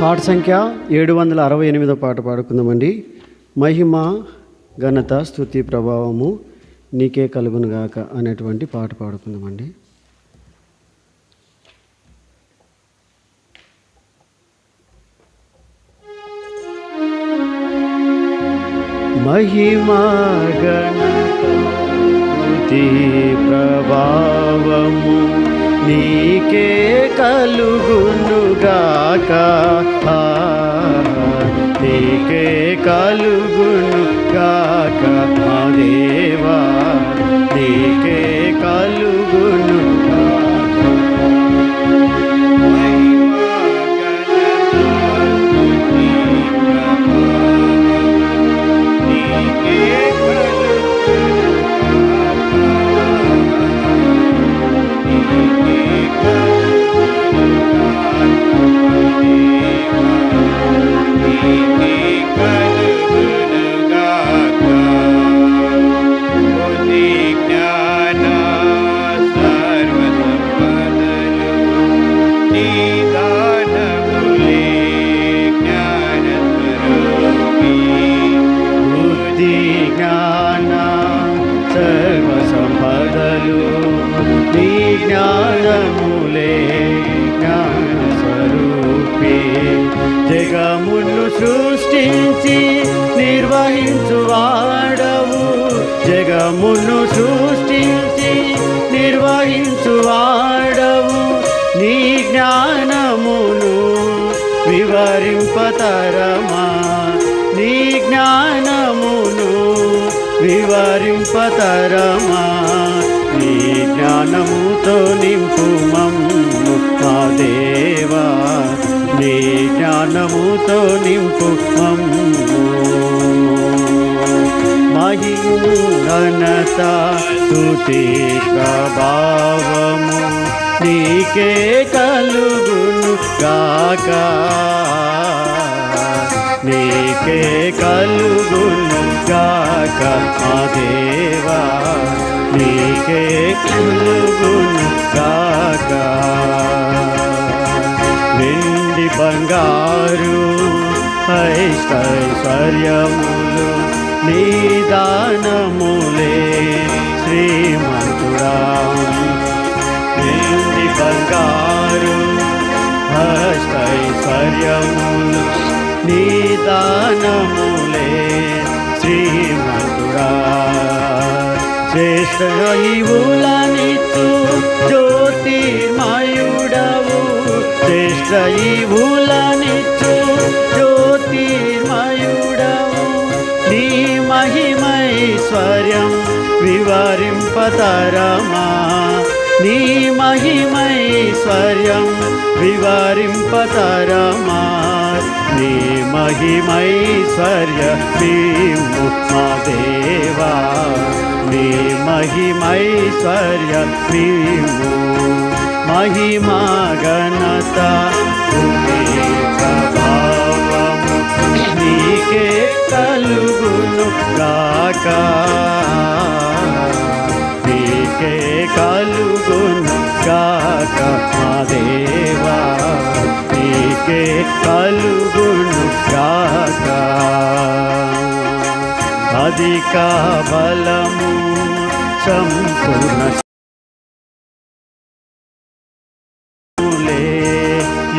పాట సంఖ్య 768 పాట పాడుకుందామండి. మహిమ ఘనత స్తుతి ప్రభావము నీకే కలుగునుగాక అనేటువంటి పాట పాడుకుందామండి. మహిమ ఘనత స్తుతి ప్రభావము నీకే కలుగునుగాక, నీకే కలుగునుగాక మా దేవా, నీకే కలుగునుగాక. జగమును సృష్టించి నిర్వహించువాడవు, జగమును సృష్టించి నిర్వహించువాడవు, నీ జ్ఞానమును వివరింపతరమా, నీ జ్ఞానమును వివరింపతరమా, నీ జ్ఞానముతో నింపు మమ్ము మా దేవా, నీ జ్ఞానముతో నింపు మమ్ము. మహిమ ఘనత స్తుతి ప్రభావము నీకే కలుగునుగాక, నీకే కలుగునుగాక మా దేవా, నీకే కలుగునుగాక. వెండి బంగారు ఐశ్వర్యములు నీ దానములే శ్రీమంతుడా, వెండి బంగారు ఐశ్వర్యములు నీ దానములే శ్రీమంతుడా. శ్రేష్ఠ ఈవులనిచ్చు జ్యోతిర్మయుడవు, శ్రేష్ఠ ఈవులనిచ్చు జ్యోతిర్మయుడవు, నీ మహిమైశ్వర్యం వివరింపతరమా, నీ మహిమైశ్వర్యం వివరింపతరమా, నీ మహిమైశ్వర్యమీము మా దేవా, నీ మహిమైశ్వర్యమీము. మహిమా ఘనత స్తుతి ప్రభావము నీకే కలుగునుగాక, నీకే కలుగునుగాక మా దేవా, నీకే కలుగునుగాక. అధిక బలము సంపూర్ణ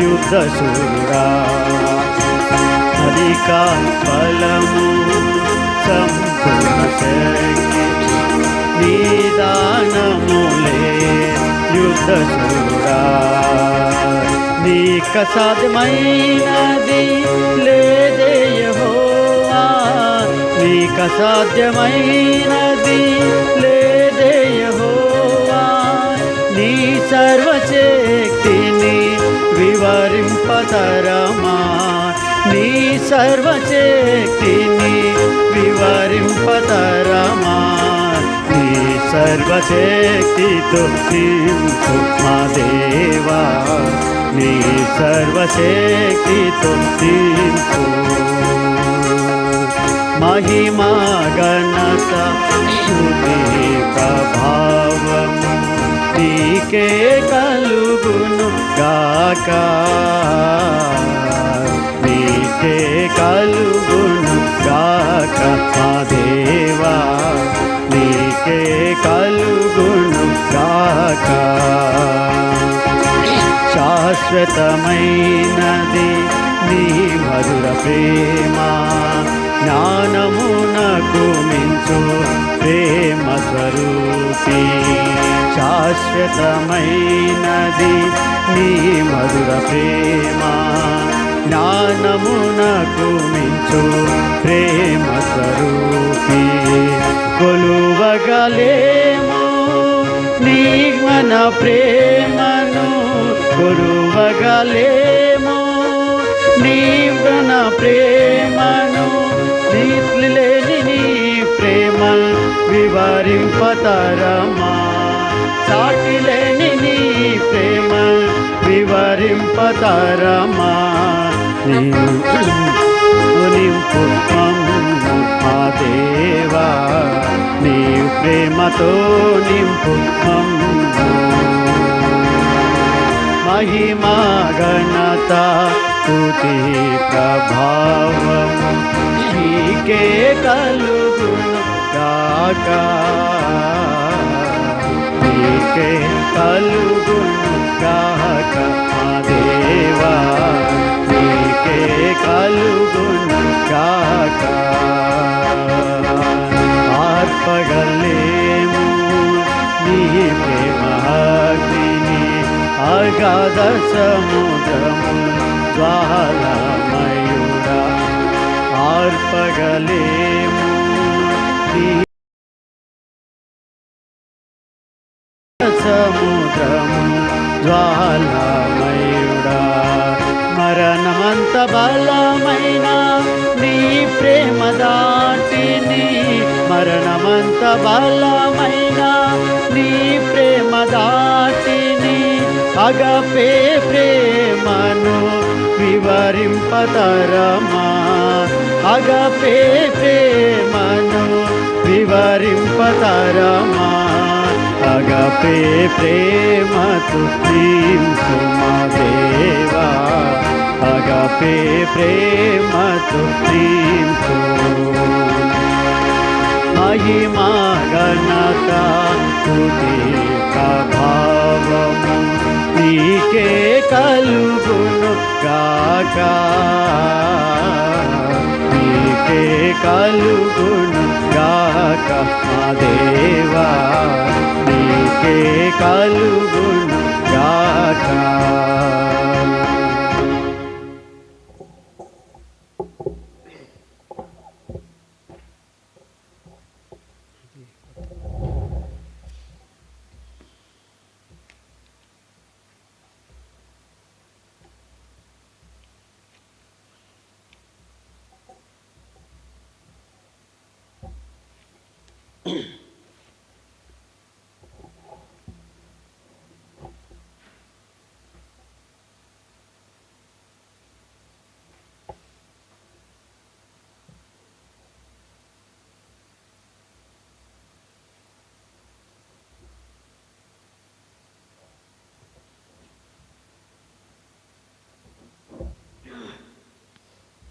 యుద్ధశూరా, అధిక బలము సంపూర్ణ శక్తి నీ దానములే యుద్ధశూరా, నీకు అసాధ్యమైనది లేదే యెహోవా, నీకు అసాధ్యమైనది లేదే యెహోవా, నీ సర్వశక్తిని వివరింపతరమా, నీ సర్వశక్తిని వివరింపతరమా, నీ సర్వశక్తితో నింపు మా దేవా, నీ సర్వశక్తితో నింపు. మహిమా ఘనత స్తుతి ప్రభావము నీకే కలుగునుగాక. నీకే కలుగును గాక మా దేవా నీకే కలుగును గాక శాశ్వతమైనది నీ మధుర ప్రేమ జ్ఞానమునకు మించు ప్రేమ స్వరూపి శాశ్వతమైనది నీ మధుర ప్రేమ జ్ఞానమునకు మించు ప్రేమ స్వరూపి కొలువగలేము నీ మన ప్రేమను కొలువగలేము నీ మన ప్రేమను నీలేని నీ ప్రేమ వివరింపతరమా సాటిలేని నీ ప్రేమ వివరింపతరమా నింపు మా దేవా నీ ప్రేమతో నింపు మహిమా ఘనత స్తుతి ప్రభావము నీకే కలుగును గాక నీకే కలుగును గాక మా దేవా నీకే కలుగును గాక ఆర్పగలేము నీ ప్రేమాగ్నిని అగాధ సముద్రము జ్వాలమయుడా ఆర్పగలేము నీ సముద్రము జ్వాలమయుడా మరణమంత బలమైన నీ ప్రేమ దాటిని మరణమంత బలమైన నీ ప్రేమ దాటిని అగపే ప్రేమను వివరింపతరమా అగపే ప్రేమను వివరింపతరమా అగపే ప్రేమతో నింపు మా దేవా అగపే ప్రేమతో నింపు మహిమా ఘనత స్తుతి ప్రభావము నీకే కలుగును గాక నీకే కలుగును గాక మా దేవా నీకే కలుగును గాక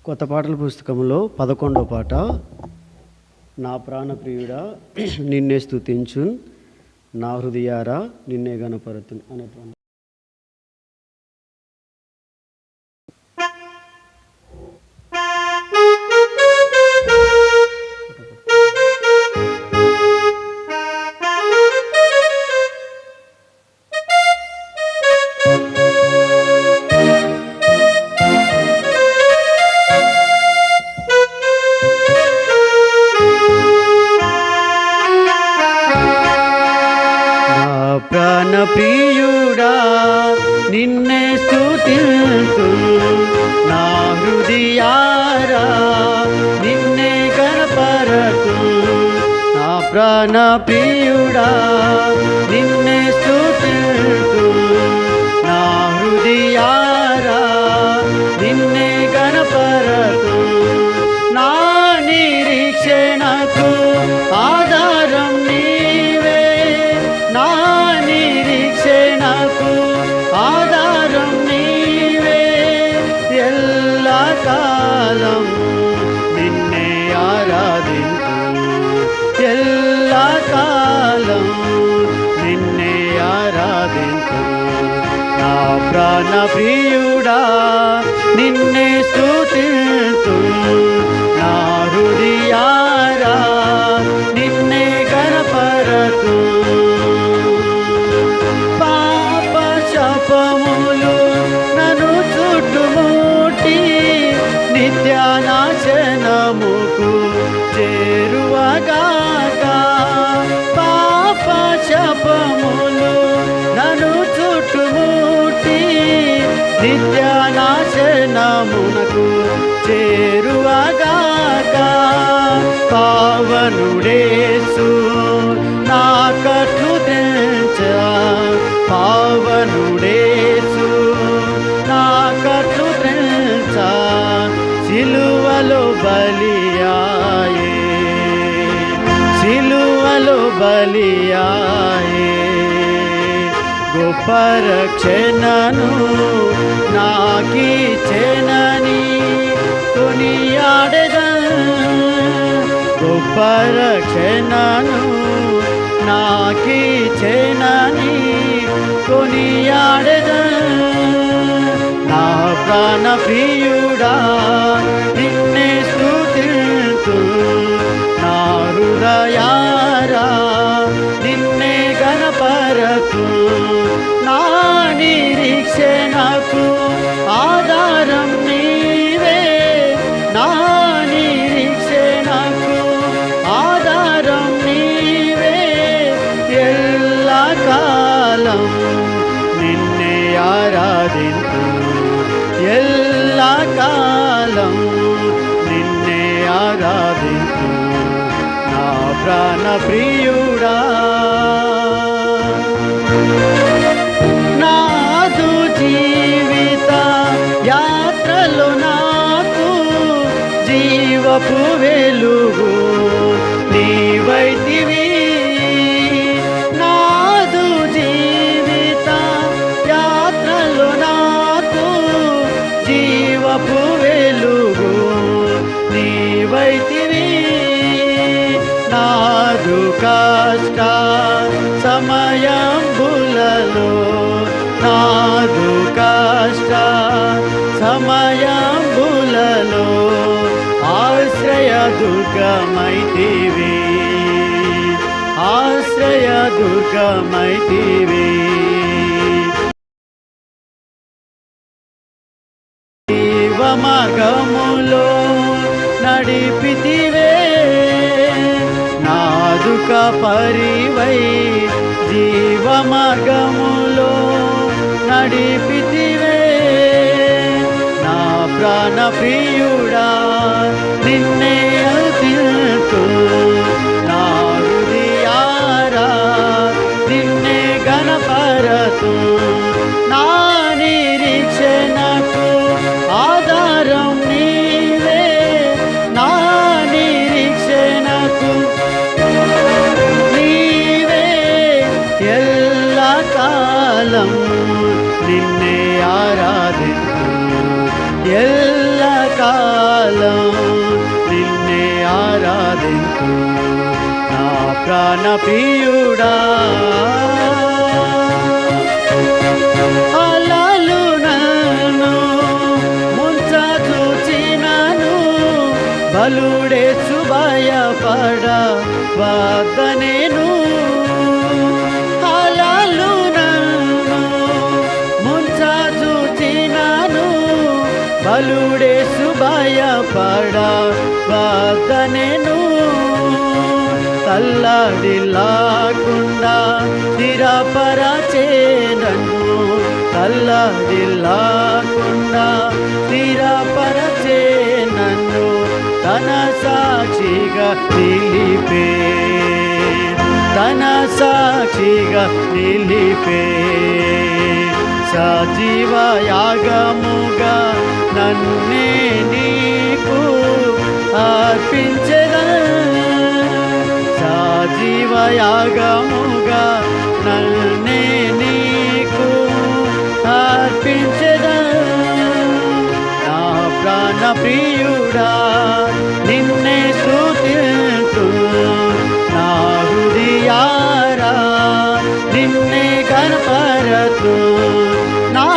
కొత్త పాటల పుస్తకంలో 11వ పాట నా ప్రాణప్రియుడా నిన్నే స్తుతించున్ నా హృదయారా నిన్నే గణపరతున్ అనేటువంటి ప్రాణప్రియుడా నిన్నే స్తుతింతు నా హృదయారా నిన్నే గణపరతు నా ప్రాణప్రియుడా నిన్నే స్తుతింతు నా హృదయారా నిన్నే గణపరతు నా నిరీక్షణకు ఆధారం నీవే నా నిరీక్షణకు ఆధారం నీవే ఎల్లకాలం ప్రాణ ప్రియుడా నిన్నే స్తుతిస్తు నా హృదయారా నిన్నే గణపరతు పాప శాపములు నన్ను చుట్టుముట్టి నిత్యానాశనముకు చేరువగాక పాప శాపములు నన్ను చుట్టుముట్టి నిత్యానాశనమునకు చేరువగాక పావనుడేసు నా కట్లు తెంచ పావనుడేసు నా కట్లు తెంచ సిలువలో బలియాయే సిలువలో బలియాయే గొప్ప రక్షణను నాకిచ్చెనని కొనియాడెదను గొప్ప రక్షణను నాకిచ్చెనని కొనియాడెదను నా ప్రాణ ప్రియుడా నిన్నే స్తుతిస్తు నా హృదయారా నిన్నే గణపరతు నా నిరీక్షణకు ఆధారం నీవే నా నిరీక్షణకు ఆధారం నీవే ఎల్లకాలం నిన్నే ఆరాధింతు ఎల్లకాలం నిన్నే ఆరాధింతు నా ప్రాణ ప్రియుడా నాదు జీవిత యాత్రలో నాకు జీవపు వెలుగు నీవైతివి నాదు జీవిత యాత్రలో నాకు జీవపు వెలుగు నీవైతివి నాదు కష్ట సమయంబులలో నాదు కష్ట సమయంబులలో ఆశ్రయ దుర్గమైతివి ఆశ్రయ దుర్గమైతివి జీవమార్గములో నడిపితివే నాదుక పరివై జీవమార్గములో నడిపితివే నా ప్రాణ ప్రియుడా నిన్నే అర్పిస్తు నా హృదయారా నిన్నే గణపరతు నా నిరీక్షణకు ఆధారం నీవే నా నిరీక్షణకు నీవే ఎల్లకాలం నిన్నే ఆరాధింతు ఎల్లకాలం నిన్నే ఆరాధింతు నా ప్రాణ ప్రియుడా అలలు నన్ను ముంచూచినను బలుడేసు భయపడ వద్దనేను అలలు నన్ను ముంచూచినను బలుడేసు భయపడ వద్దనేను తల్లడిల్లాకుండా స్థిరపరచే నన్ను తల్లడిల్లాకుండా స్థిరపరచే నన్ను తన సాక్షిగా నిలిపే తన సాక్షిగా నిలిపే సజీవ యాగముగా నన్నే నీకు అర్పించెదను సజీవయాగముగా నన్నే నీకు అర్పించెదను నా ప్రాణ ప్రియుడా నిన్నే స్తుతిస్తు నా హృదయారా నిన్నే గణపరతు నా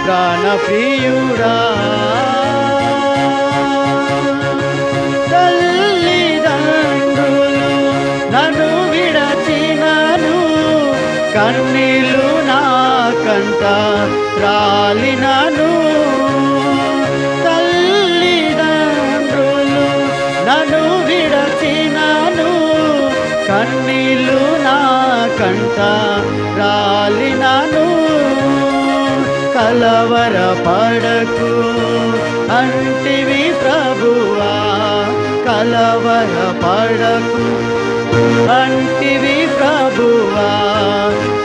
ప్రాణ ప్రియుడా. తల్లిదండ్రులు నన్ను విడచినను, కన్నీళ్ళు నా కంట రాలినను. తల్లిదండ్రులు నన్ను విడచినను, కన్నీళ్ళు నా కంట రాలినను. కలవరపడకు అంటివి ప్రభువా, కలవరపడకు అంటివి ప్రభువా,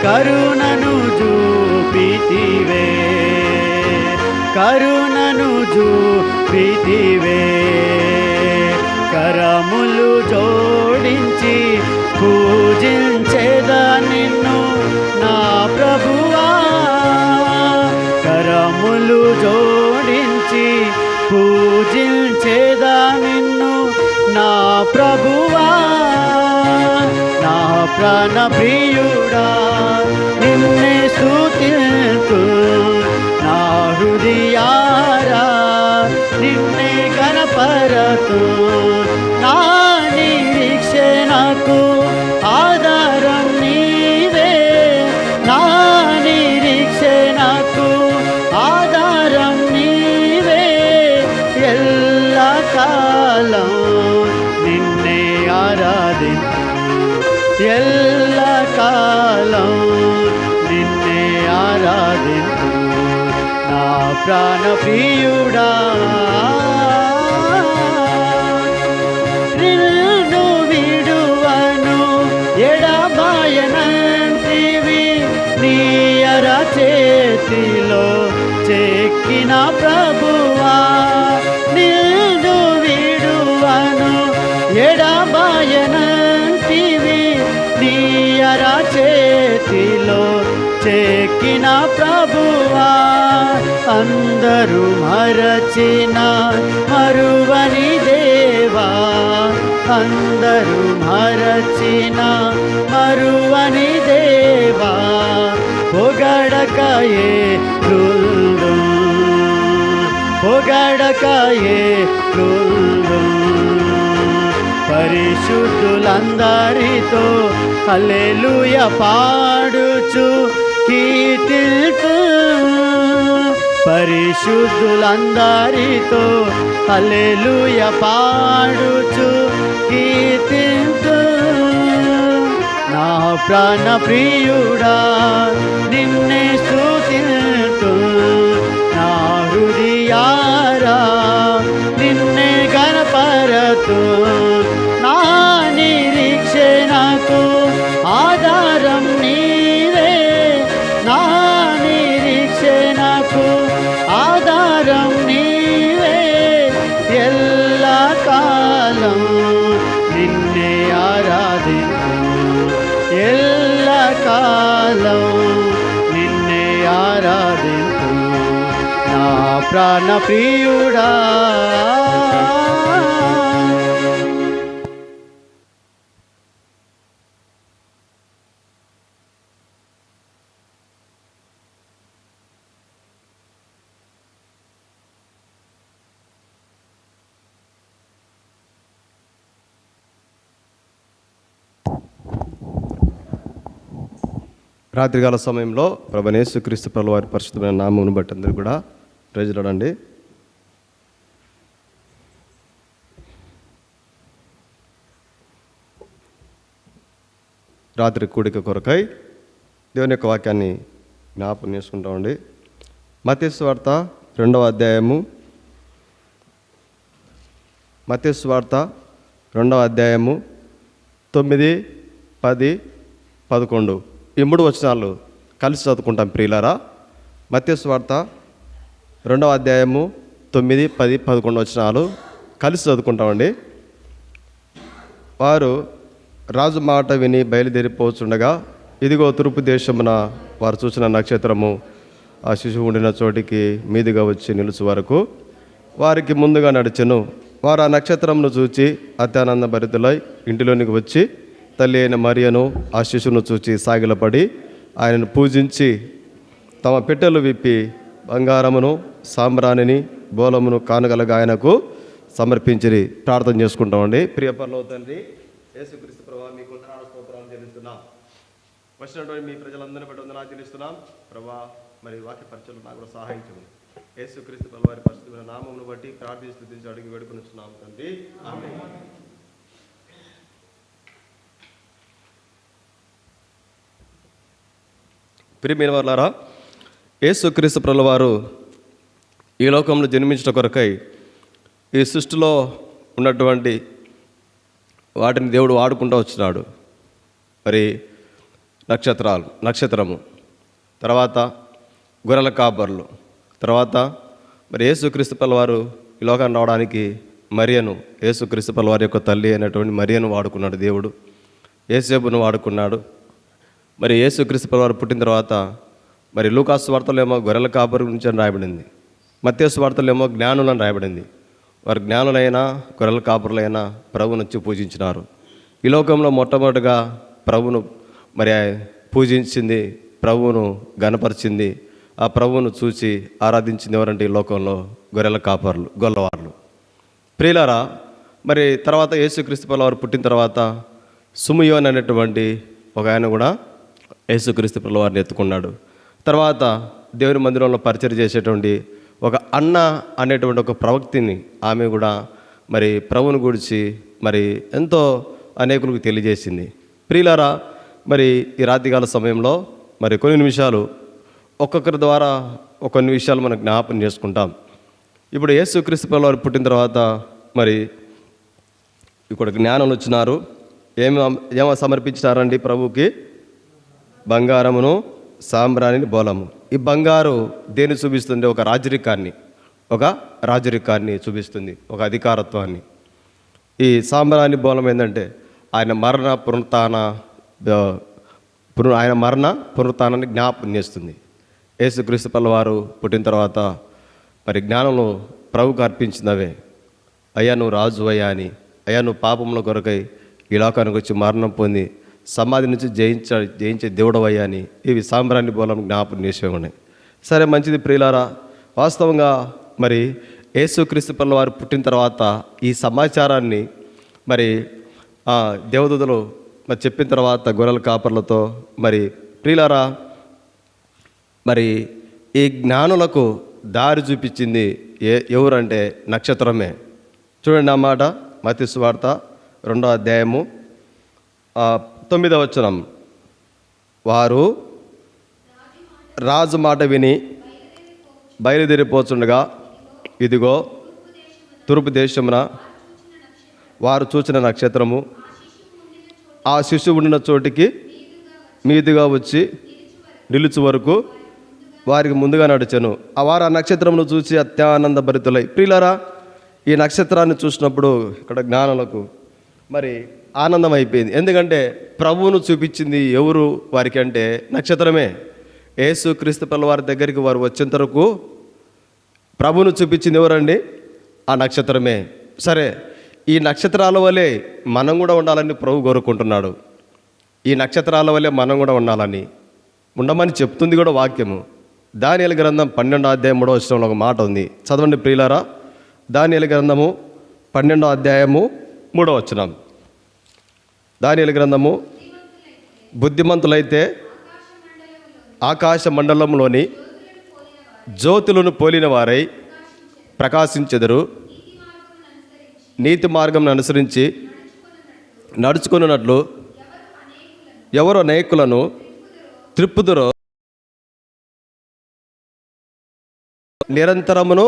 కరుణను చూపితివే, కరుణను చూపితివే. కరములు జోడించి పూజించేదా నిన్ను నా ప్రభువా, కరములు జోడించి పూజించేదా నిన్ను నా ప్రభువా. నా ప్రాణ ప్రియుడా నిన్నే స్తుతింతు, నా హృదయారా నిన్నే కనపరతు. నా నిరీక్షణకు ఆధారం నీవే, నా నిరీక్షణకు ఆధారం నీవే. ఎల్లకాలం నిన్నే ఆరాధించు, ఎల్లకాలం నిన్నే ఆరాధించు నా ప్రాణ ప్రియుడా. నిన్ను విడువను ఎడబాయనంటివి, నీ అరచేతిలో చెక్కిన ప్రభువా. నిన్ను విడువను ఎడబాయనంటివి, నీ అరచేతిలో చెక్కిన ప్రభువా. అందరూ మరచిన మరువని దేవా, అందరూ మరచిన మరువని దేవా. పొగడకయే లుల్లు, పొగడకయే లుల్లు. పరిశుద్ధులందరితో హల్లెలూయా పాడుచు కీర్తిల్తు, పరిశుద్ధులందరితో హల్లెలూయా పాడుచు కీర్తిల్తు. నా ప్రాణ ప్రియుడా నిన్నే స్తుతిల్తు, నా హృదయారా నిన్నే గణపరతు. నా నిరీక్షణకు ఆధారం నీవే, నా నిరీక్షణకు ఆధారం నీవే. ఎల్లకాలం నిన్నే ఆరాధించు, ఎల్లకాలం నిన్నే ఆరాధించు నా ప్రాణ ప్రియుడా. రాత్రికాల సమయంలో ప్రభువైన యేసుక్రీస్తు ప్రభువు వారి పరిశుద్ధమైన నామమును బట్టి అందరూ కూడా ప్రైజ్ లార్డ్. రాత్రి కూడిక కొరకై దేవుని యొక్క వాక్యాన్ని జ్ఞాపకం చేసుకుంటామండి. మత్తయి సువార్త 2వ అధ్యాయము, మత్తయి సువార్త 2వ అధ్యాయము 9, 10, 11 ఈ 3 వచనాలు కలిసి చదువుకుంటాం ప్రియులారా. మత్తయి సువార్త 2వ అధ్యాయము 9, 10, 11 వచనాలు కలిసి చదువుకుంటామండి. వారు రాజు మాట విని బయలుదేరిపోతుండగా, ఇదిగో తూర్పు దేశమున వారు చూసిన నక్షత్రము ఆ శిశువు ఉండిన చోటికి మీదుగా వచ్చి నిలుచు వరకు వారికి ముందుగా నడిచెను. వారు ఆ నక్షత్రమును చూచి అత్యానంద భరితులై ఇంటిలోనికి వచ్చి తల్లి అయిన మరియను ఆ శిశువును చూచి సాగిలపడి ఆయనను పూజించి తమ పెట్టెలు విప్పి బంగారమును సాంబ్రాణిని బోలమును కానుకలుగా ఆయనకు సమర్పించి ప్రార్థన చేసుకుంటామండి. ప్రియ పరలోక తండ్రి, యేసుక్రీస్తు ప్రభువా, మీకు వందనాలు స్తోత్రాలు చెల్లిస్తున్నాం. వచ్చినటువంటి మీ ప్రజలందరినీ బట్టి వందనాలు చెల్లిస్తున్నాం ప్రభువా. మరి వాక్య పరిచయం నాకు కూడా సహాయం చేయండి. యేసుక్రీస్తు ప్రభువు వారి పరిశుద్ధమైన నామమును బట్టి ప్రార్థించి స్తుతించి అడిగి వేడుకొనిచున్నాం తండ్రి, ఆమేన్. ప్రియమైన వారులారా, యేసుక్రీస్తు ప్రభువు వారు ఈ లోకంలో జన్మించిన కొరకై ఈ సృష్టిలో ఉన్నటువంటి వాటిని దేవుడు వాడుకుంటూ వచ్చినాడు. మరి నక్షత్రము, తర్వాత గొర్రెల కాపర్లు, తర్వాత మరి యేసుక్రీస్తు ప్రభువు వారు ఈ లోకాన్ని రావడానికి మరియను, యేసుక్రీస్తు ప్రభువు వారి యొక్క తల్లి అయినటువంటి మరియను వాడుకున్నాడు దేవుడు. యేసేపును వాడుకున్నాడు. మరి యేసుక్రీస్తు ప్రభువు వారు పుట్టిన తర్వాత మరి లూకాసు వార్తలో ఏమో గొర్రెల కాపరి గురించి అని రాయబడింది, మత్తయి వార్తలో ఏమో జ్ఞానులని రాయబడింది. వారు జ్ఞానులైనా గొర్రెల కాపరులైనా ప్రభువును వచ్చి పూజించినారు. ఈ లోకంలో మొట్టమొదటిగా ప్రభువును మరి పూజించింది, ప్రభువును గణపరిచింది, ఆ ప్రభువును చూసి ఆరాధించింది ఎవరంటే ఈ లోకంలో గొర్రెల కాపర్లు, గొల్లవార్లు. ప్రియులారా, మరి తర్వాత యేసుక్రీస్తు ప్రభువు వారు పుట్టిన తర్వాత సుమయోన్ అనేటువంటి ఒక ఆయన కూడా యేసుక్రీస్తు ప్రభువు వారిని ఎత్తుకున్నాడు. తర్వాత దేవుని మందిరంలో పరిచయం చేసేటువంటి ఒక అన్న అనేటువంటి ఒక ప్రవక్తిని ఆమె కూడా మరి ప్రభువును గురించి మరి ఎంతో అనేకులకు తెలియజేసింది. ప్రియులారా, మరి ఈ రాత్రికాల సమయంలో మరి కొన్ని నిమిషాలు ఒక్కొక్కరి ద్వారా కొన్ని విషయాలు మనం జ్ఞాపకం చేసుకుంటాం. ఇప్పుడు యేసుక్రీస్తు ప్రభువు వారు పుట్టిన తర్వాత మరి ఇక్కడ జ్ఞానులు వచ్చినారు. ఏమో సమర్పించినారండి ప్రభువుకి? బంగారమును సాంబ్రాణిని బోలము. ఈ బంగారు దేన్ని చూపిస్తుంది? ఒక రాజరికాన్ని చూపిస్తుంది, ఒక అధికారత్వాన్ని. ఈ సాంబ్రాణి బోలం ఏంటంటే ఆయన మరణ పునరుత్థానాన్ని జ్ఞాపకం చేస్తుంది. యేసుక్రీస్తు ప్రభువు వారు పుట్టిన తర్వాత మరి జ్ఞానంలో ప్రభువుకు అర్పించినవే, అయ్యా నువ్వు రాజు అయ్యా అని, అయ్యా నువ్వు పాపంలో కొరకై ఈ లోకానికి వచ్చి మరణం పొంది సమాధి నుంచి జయించే దేవుడవయ్యా అని ఇవి సాంబ్రాణి బోలం జ్ఞాపకం చేసేవి ఉన్నాయి. సరే, మంచిది ప్రియులారా. వాస్తవంగా మరి యేసుక్రీస్తు ప్రభువు వారు పుట్టిన తర్వాత ఈ సమాచారాన్ని మరి దేవదూతలు మరి చెప్పిన తర్వాత గొర్రెల కాపర్లతో మరి ప్రియులారా, మరి ఈ జ్ఞానులకు దారి చూపించింది ఎవరంటే నక్షత్రమే. చూడండి ఆ మాట, మత్తయి సువార్త 2వ అధ్యాయము 9వ వచనం. వారు రాజు మాట విని బయలుదేరిపోతుండగా ఇదిగో తూర్పు దేశమున వారు చూచిన నక్షత్రము ఆ శిశువు ఉండిన చోటికి మీదుగా వచ్చి నిలుచు వరకు వారికి ముందుగా నడిచెను. వారు ఆ నక్షత్రమును చూసి అత్యానంద భరితులై. ప్రియులారా, ఈ నక్షత్రాన్ని చూసినప్పుడు ఇక్కడ జ్ఞానులకు మరి ఆనందం అయిపోయింది. ఎందుకంటే ప్రభువును చూపించింది ఎవరు వారికి అంటే నక్షత్రమే. యేసుక్రీస్తు ప్రభువు వారి దగ్గరికి వారు వచ్చేంత వరకు ప్రభువును చూపించింది ఎవరండి? ఆ నక్షత్రమే. సరే, ఈ నక్షత్రాల వల్లే మనం కూడా ఉండాలని ప్రభు కోరుకుంటున్నాడు. ఈ నక్షత్రాల వల్లే మనం కూడా ఉండమని చెప్తుంది కూడా వాక్యము. దానియేలు గ్రంథం 12వ అధ్యాయం 3వ వచనంలో ఒక మాట ఉంది, చదవండి ప్రియులారా. దానియేలు గ్రంథము 12వ అధ్యాయము 3వ వచనం. దానియేలు గ్రంథము, బుద్ధిమంతులైతే ఆకాశ మండలంలోని జ్యోతులను పోలిన వారై ప్రకాశించెదరు, నీతి మార్గం అనుసరించి నడుచుకున్నట్లు ఎవరు అనేకులను త్రిప్పుదురో నిరంతరమును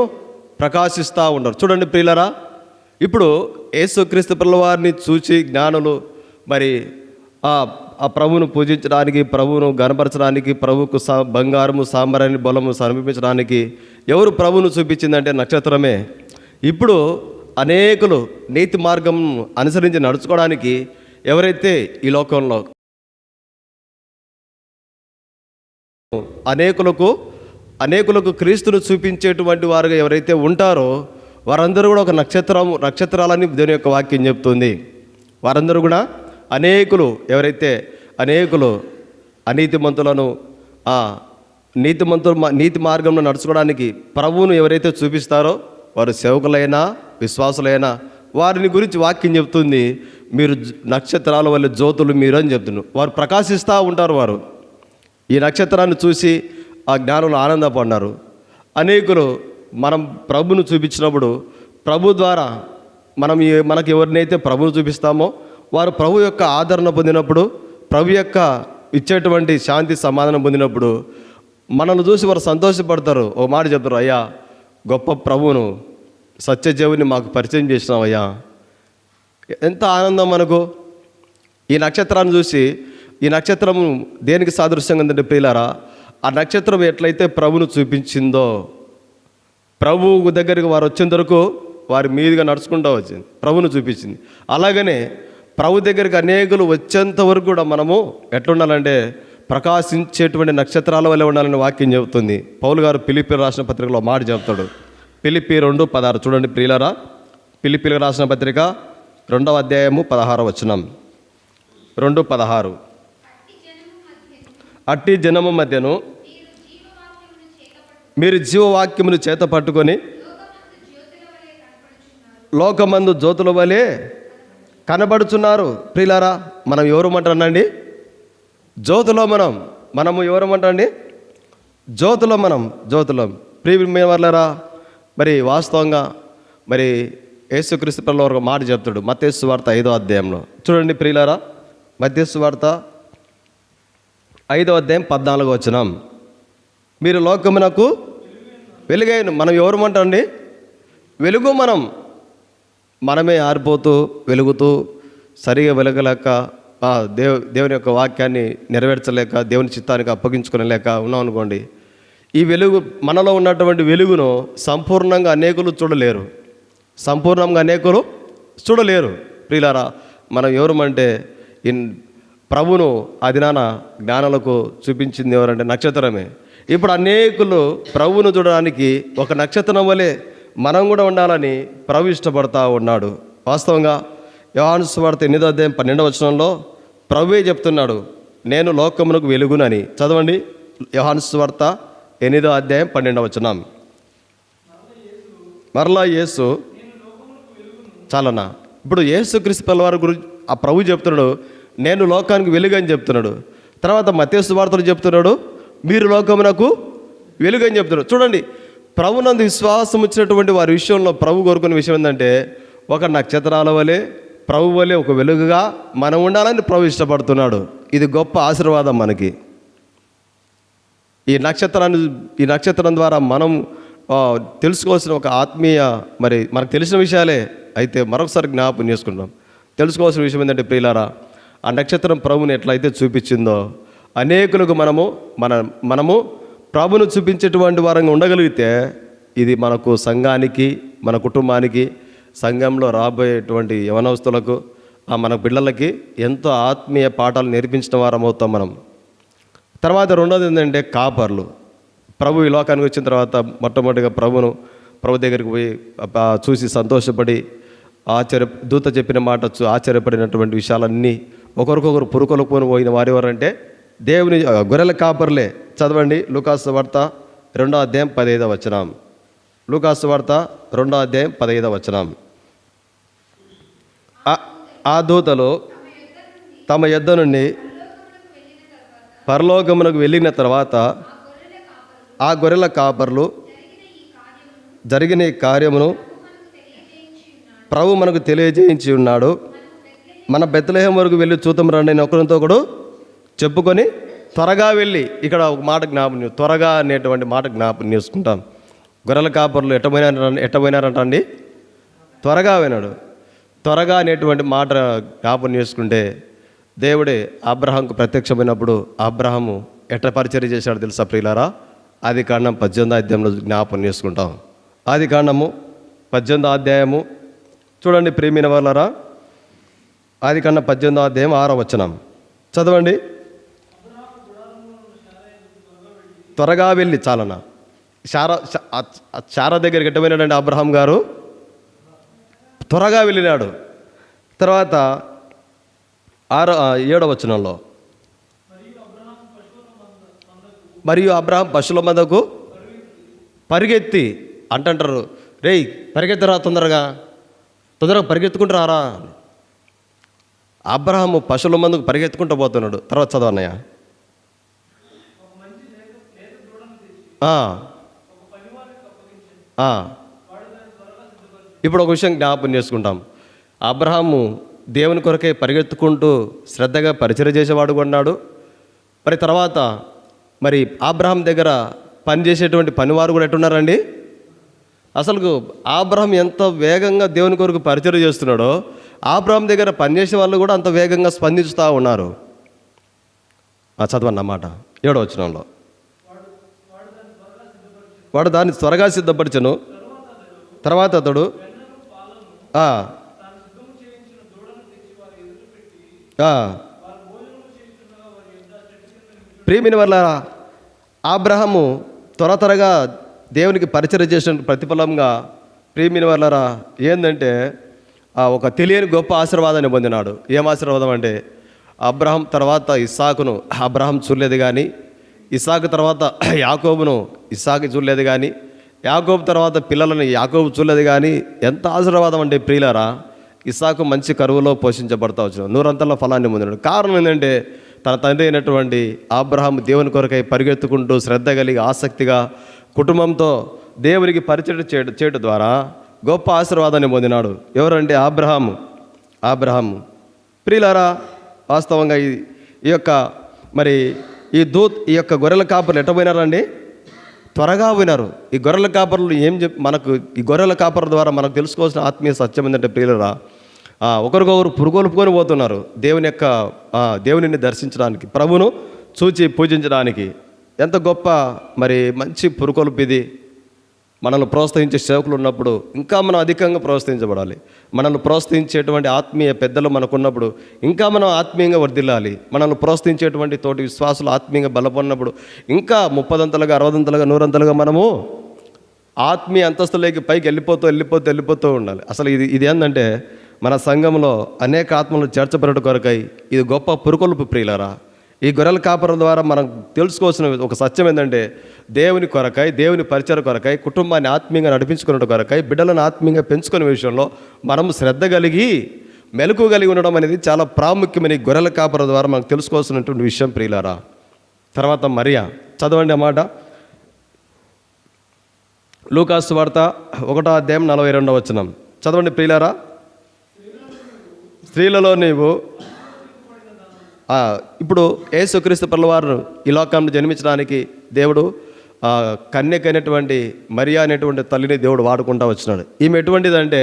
ప్రకాశిస్తూ ఉండరు. చూడండి ప్రియులరా, ఇప్పుడు యేసుక్రీస్తు ప్రభువు వారిని చూచి జ్ఞానులు మరి ఆ ప్రభువును పూజించడానికి, ప్రభువును గణపరచడానికి, ప్రభువుకు బంగారము సాంబ్రాణి బలము సమర్పించడానికి ఎవరు ప్రభువును చూపించిందంటే నక్షత్రమే. ఇప్పుడు అనేకులు నీతి మార్గం అనుసరించి నడుచుకోవడానికి ఎవరైతే ఈ లోకంలో అనేకులకు క్రీస్తును చూపించేటువంటి వారుగా ఎవరైతే ఉంటారో వారందరూ కూడా ఒక నక్షత్రాలని దేవుని యొక్క వాక్యం చెప్తుంది. వారందరూ కూడా అనేకులు ఎవరైతే అనేకులు అనీతిమంతులను నీతి మార్గంలో నడుచుకోవడానికి ప్రభువును ఎవరైతే చూపిస్తారో వారు సేవకులైనా విశ్వాసులైనా వారిని గురించి వాక్యం చెప్తుంది. మీరు నక్షత్రాల వల్ల జ్యోతులు మీరు అని చెప్తున్నారు. వారు ప్రకాశిస్తూ ఉంటారు. వారు ఈ నక్షత్రాన్ని చూసి ఆ జ్ఞానంలో ఆనందపడినారు. అనేకులు మనం ప్రభును చూపించినప్పుడు ప్రభు ద్వారా మనకు ఎవరినైతే ప్రభును చూపిస్తామో వారు ప్రభు యొక్క ఆదరణ పొందినప్పుడు, ప్రభు యొక్క ఇచ్చేటువంటి శాంతి సమాధానం పొందినప్పుడు మనల్ని చూసి వారు సంతోషపడతారు. ఓ మాట చెప్తారు, అయ్యా గొప్ప ప్రభువును సత్యజీవుని మాకు పరిచయం చేసినావు అయ్యా. ఎంత ఆనందం మనకు. ఈ నక్షత్రాన్ని చూసి, ఈ నక్షత్రం దేనికి సాదృశ్యంగా ఉందంటే ప్రియులారా, ఆ నక్షత్రం ఎట్లయితే ప్రభును చూపించిందో, ప్రభు దగ్గరికి వారు వచ్చేంత వరకు వారి మీదుగా నడుచుకుంటూ వచ్చింది, ప్రభును చూపించింది. అలాగనే ప్రభు దగ్గరికి అనేకులు వచ్చేంత వరకు కూడా మనము ఎట్లుండాలంటే ప్రకాశించేటువంటి నక్షత్రాల వల్ల ఉండాలని వాక్యం చెబుతుంది. పౌలు గారు ఫిలిప్పీలకు రాసిన పత్రికలో మాట చెబుతాడు. ఫిలిప్పీ 2:16 చూడండి ప్రియులారా. ఫిలిప్పీలకు రాసిన పత్రిక 2వ అధ్యాయము 16వ వచనం. 2:16 అట్టి జనము మధ్యను మీరు జీవవాక్యమును చేత పట్టుకొని లోకమందు జ్యోతుల వలె కనబడుచున్నారు. ప్రియులారా, మనం ఎవరమంటారండి? జ్యోతిలో మనము ఎవరమంటారండి? జ్యోతిలో ప్రియ వర్లరా. మరి వాస్తవంగా మరి యేసుక్రీస్తు ప్రభువు ఒక మాట చెప్తాడు మత్తయి సువార్త 5వ అధ్యాయంలో. చూడండి ప్రియులారా, మత్తయి సువార్త 5వ అధ్యాయం 14వ వచనం. మీరు లోకమునకు వెలుగైన. మనం ఎవరమంటారండి? వెలుగు. మనమే ఆరిపోతూ వెలుగుతూ సరిగా వెలగలేక దేవుని యొక్క వాక్యాన్ని నెరవేర్చలేక దేవుని చిత్తానికి అప్పగించుకోలేక ఉన్నాం అనుకోండి, ఈ వెలుగు మనలో ఉన్నటువంటి వెలుగును సంపూర్ణంగా అనేకులు చూడలేరు. ప్రియులారా, మనం ఎవరమంటే ప్రభును ఆ దినాన జ్ఞానులకు చూపించింది ఎవరంటే నక్షత్రమే. ఇప్పుడు అనేకులు ప్రభువును చూడడానికి ఒక నక్షత్రం వలె మనం కూడా ఉండాలని ప్రభు ఇష్టపడతా ఉన్నాడు. వాస్తవంగా యోహాను సువార్త 8వ అధ్యాయం 12వ వచనంలో ప్రభువే చెప్తున్నాడు, నేను లోకమునకు వెలుగునని. చదవండి యోహాను సువార్త 8వ అధ్యాయం 12వ వచనం. మరలా యేసు చాలనా. ఇప్పుడు యేసుక్రీస్తు వారి గురించి ఆ ప్రభు చెప్తున్నాడు, నేను లోకానికి వెలుగు అని చెప్తున్నాడు. తర్వాత మత్తయి సువార్తలో చెప్తున్నాడు, మీరు లోకమునకు వెలుగు అని చెప్తున్నాడు. చూడండి, ప్రభునందు విశ్వాసం వచ్చినటువంటి వారి విషయంలో ప్రభు కోరుకునే విషయం ఏంటంటే ఒక నక్షత్రాల వలె ప్రభు వలె ఒక వెలుగుగా మనం ఉండాలని ప్రభు ఇష్టపడుతున్నాడు. ఇది గొప్ప ఆశీర్వాదం మనకి. ఈ నక్షత్రం ద్వారా మనం తెలుసుకోవాల్సిన ఒక ఆత్మీయ మరి మనకు తెలిసిన విషయాలే అయితే మరొకసారి జ్ఞాపకం చేసుకుంటాం. తెలుసుకోవాల్సిన విషయం ఏంటంటే ప్రియులారా, ఆ నక్షత్రం ప్రభుని ఎట్లయితే చూపించిందో అనేకులకు మనము ప్రభును చూపించేటువంటి వారంగా ఉండగలిగితే ఇది మనకు సంఘానికి, మన కుటుంబానికి, సంఘంలో రాబోయేటువంటి యవనస్తులకు, మన పిల్లలకి ఎంతో ఆత్మీయ పాఠాలు నేర్పించిన వారం అవుతాం మనం. తర్వాత రెండోది ఏంటంటే కాపర్లు. ప్రభు ఈ లోకానికి వచ్చిన తర్వాత మొట్టమొదటిగా ప్రభు దగ్గరికి పోయి చూసి సంతోషపడి దూత చెప్పిన మాట ఆశ్చర్యపడినటువంటి విషయాలన్నీ ఒకరికొకరు పురుకొలుకొని పోయిన వారు ఎవరంటే దేవుని గొర్రెల కాపర్లే. చదవండి లూకాసు వార్త 2వ అధ్యాయం 15వ వచనం. లూకాసు వార్త 2వ అధ్యాయం 15వ వచనం. ఆ దూతలు తమ యొద్ద నుండి పరలోకమునకు వెళ్ళిన తర్వాత ఆ గొర్రెల కాపర్లు జరిగిన ఈ కార్యమును ప్రభు మనకు తెలియజేయించి ఉన్నాడు. మన బెత్లెహేము వరకు వెళ్ళి చూద్దాం రండి అని ఒకరితో కూడా చెప్పుకొని త్వరగా వెళ్ళి, ఇక్కడ ఒక మాట త్వరగా అనేటువంటి మాట జ్ఞాపకం చేసుకుంటాం. గొర్రెల కాపర్లు ఎట్టపోయినారంటండి? త్వరగా వినాడు. త్వరగా అనేటువంటి మాట జ్ఞాపకం చేసుకుంటే దేవుడే అబ్రహాంకు ప్రత్యక్షమైనప్పుడు అబ్రహాము ఎట్ట పరిచర్య చేశాడు తెలుసా ప్రియులారా? ఆదికాండం 18వ అధ్యాయంలో జ్ఞాపకం చేసుకుంటాం. ఆదికాండము 18వ అధ్యాయము చూడండి ప్రియమైన వాళ్ళారా. ఆదికాండం 18వ అధ్యాయం 6వ వచనం చదవండి. త్వరగా వెళ్ళి చాలనా. శారా దగ్గరికి ఎట్టపోయినాడండి అబ్రహాం గారు? త్వరగా వెళ్ళినాడు. తర్వాత 7వ వచనంలో మరియు అబ్రహాం పశువుల మందకు పరిగెత్తి అంటారు, రేయ్ పరిగెత్తరా, తొందరగా పరిగెత్తుకుంటూ రారా. అబ్రహాము పశువుల మందుకు పరిగెత్తుకుంటూ పోతున్నాడు. తర్వాత చదవన్నయ్య. ఇప్పుడు ఒక విషయం జ్ఞాపకం చేసుకుంటాం. అబ్రహాము దేవుని కొరకే పరిగెత్తుకుంటూ శ్రద్ధగా పరిచయం చేసేవాడు కొన్నాడు. మరి తర్వాత మరి అబ్రహాం దగ్గర పనిచేసేటువంటి పనివారు కూడా ఎట్టున్నారండి? అసలు అబ్రహాం ఎంత వేగంగా దేవుని కొరకు పరిచయం చేస్తున్నాడో అబ్రహాం దగ్గర పనిచేసే వాళ్ళు కూడా అంత వేగంగా స్పందిస్తూ ఉన్నారు. చదవన్నమాట 7వ వచనంలో, వాడు దాన్ని త్వరగా సిద్ధపరచను, తర్వాత అతడు ప్రియమైన వల్ల అబ్రహాము త్వరగా దేవునికి పరిచయం చేసిన ప్రతిఫలంగా ప్రియమైన వాళ్ళరా ఏంటంటే ఒక తెలియని గొప్ప ఆశీర్వాదాన్ని పొందినాడు. ఏం ఆశీర్వాదం అంటే, అబ్రహాం తర్వాత ఇస్సాకును అబ్రహాం చూడలేదు కానీ, ఇస్సాకు తర్వాత యాకోబును ఇస్సాకు చూడలేదు కానీ, యాకోబు తర్వాత పిల్లలను యాకోబు చూడలేదు కానీ, ఎంత ఆశీర్వాదం అంటే ప్రియులారా, ఇస్సాకు మంచి కరువులో పోషించబడతా వచ్చిన 100 ఫలాన్ని పొందినాడు. కారణం ఏంటంటే తన తండ్రి అయినటువంటి అబ్రహాం దేవుని కొరకై పరిగెత్తుకుంటూ శ్రద్ధ కలిగి ఆసక్తిగా కుటుంబంతో దేవునికి పరిచయం చేయడం ద్వారా గొప్ప ఆశీర్వాదాన్ని పొందినాడు. ఎవరంటే అబ్రహాము. ప్రియులారా, వాస్తవంగా ఈ యొక్క మరి ఈ యొక్క గొర్రెల కాపర్లు ఎట్ట పోయినారండి? త్వరగా పోయినారు. ఈ గొర్రెల కాపర్లు మనకు ఈ గొర్రెల కాపర్ల ద్వారా మనకు తెలుసుకోవాల్సిన ఆత్మీయ సత్యం ఏంటంటే ప్రియులరా, ఒకరికొకరు పురుగొలుపుకొని పోతున్నారు దేవునిని దర్శించడానికి, ప్రభును చూచి పూజించడానికి. ఎంత గొప్ప మరి మంచి పురుకొలుపు ఇది. మనల్ని ప్రోత్సహించే సేవకులు ఉన్నప్పుడు ఇంకా మనం అధికంగా ప్రోత్సహించబడాలి. మనల్ని ప్రోత్సహించేటువంటి ఆత్మీయ పెద్దలు మనకున్నప్పుడు ఇంకా మనం ఆత్మీయంగా వర్ధిల్లాలి. మనల్ని ప్రోత్సహించేటువంటి తోటి విశ్వాసులు ఆత్మీయంగా బలపడినప్పుడు ఇంకా 30 60 100 మనము ఆత్మీయ అంతస్తులోకి పైకి వెళ్ళిపోతూ ఉండాలి. అసలు ఇది ఏంటంటే మన సంఘంలో అనేక ఆత్మలు చేర్చబడట కొరకై ఇది గొప్ప పురుకొలుపు ప్రియులరా. ఈ గొర్రెల కాపరం ద్వారా మనం తెలుసుకోవాల్సిన ఒక సత్యం ఏంటంటే, దేవుని కొరకై, దేవుని పరిచయ కొరకై, కుటుంబాన్ని ఆత్మీయంగా నడిపించుకునే కొరకై, బిడ్డలను ఆత్మీయంగా పెంచుకునే విషయంలో మనం శ్రద్ధ కలిగి మెలకువ కలిగి ఉండడం అనేది చాలా ప్రాముఖ్యమైన ఈ గొర్రెల కాపరం ద్వారా మనకు తెలుసుకోవాల్సినటువంటి విషయం ప్రియులారా. తర్వాత మరియా, చదవండి అన్నమాట. లూకాసు వార్త 1వ అధ్యాయం 42వ వచనం చదవండి ప్రియులారా. స్త్రీలలో నీవు ఇప్పుడు యేసుక్రీస్తు ప్రభువారు ఈ లోకంలో జన్మించడానికి దేవుడు కన్యకైనటువంటి మరియా అనేటువంటి తల్లిని దేవుడు వాడుకుంటూ వచ్చినాడు. ఈమె ఎటువంటిదంటే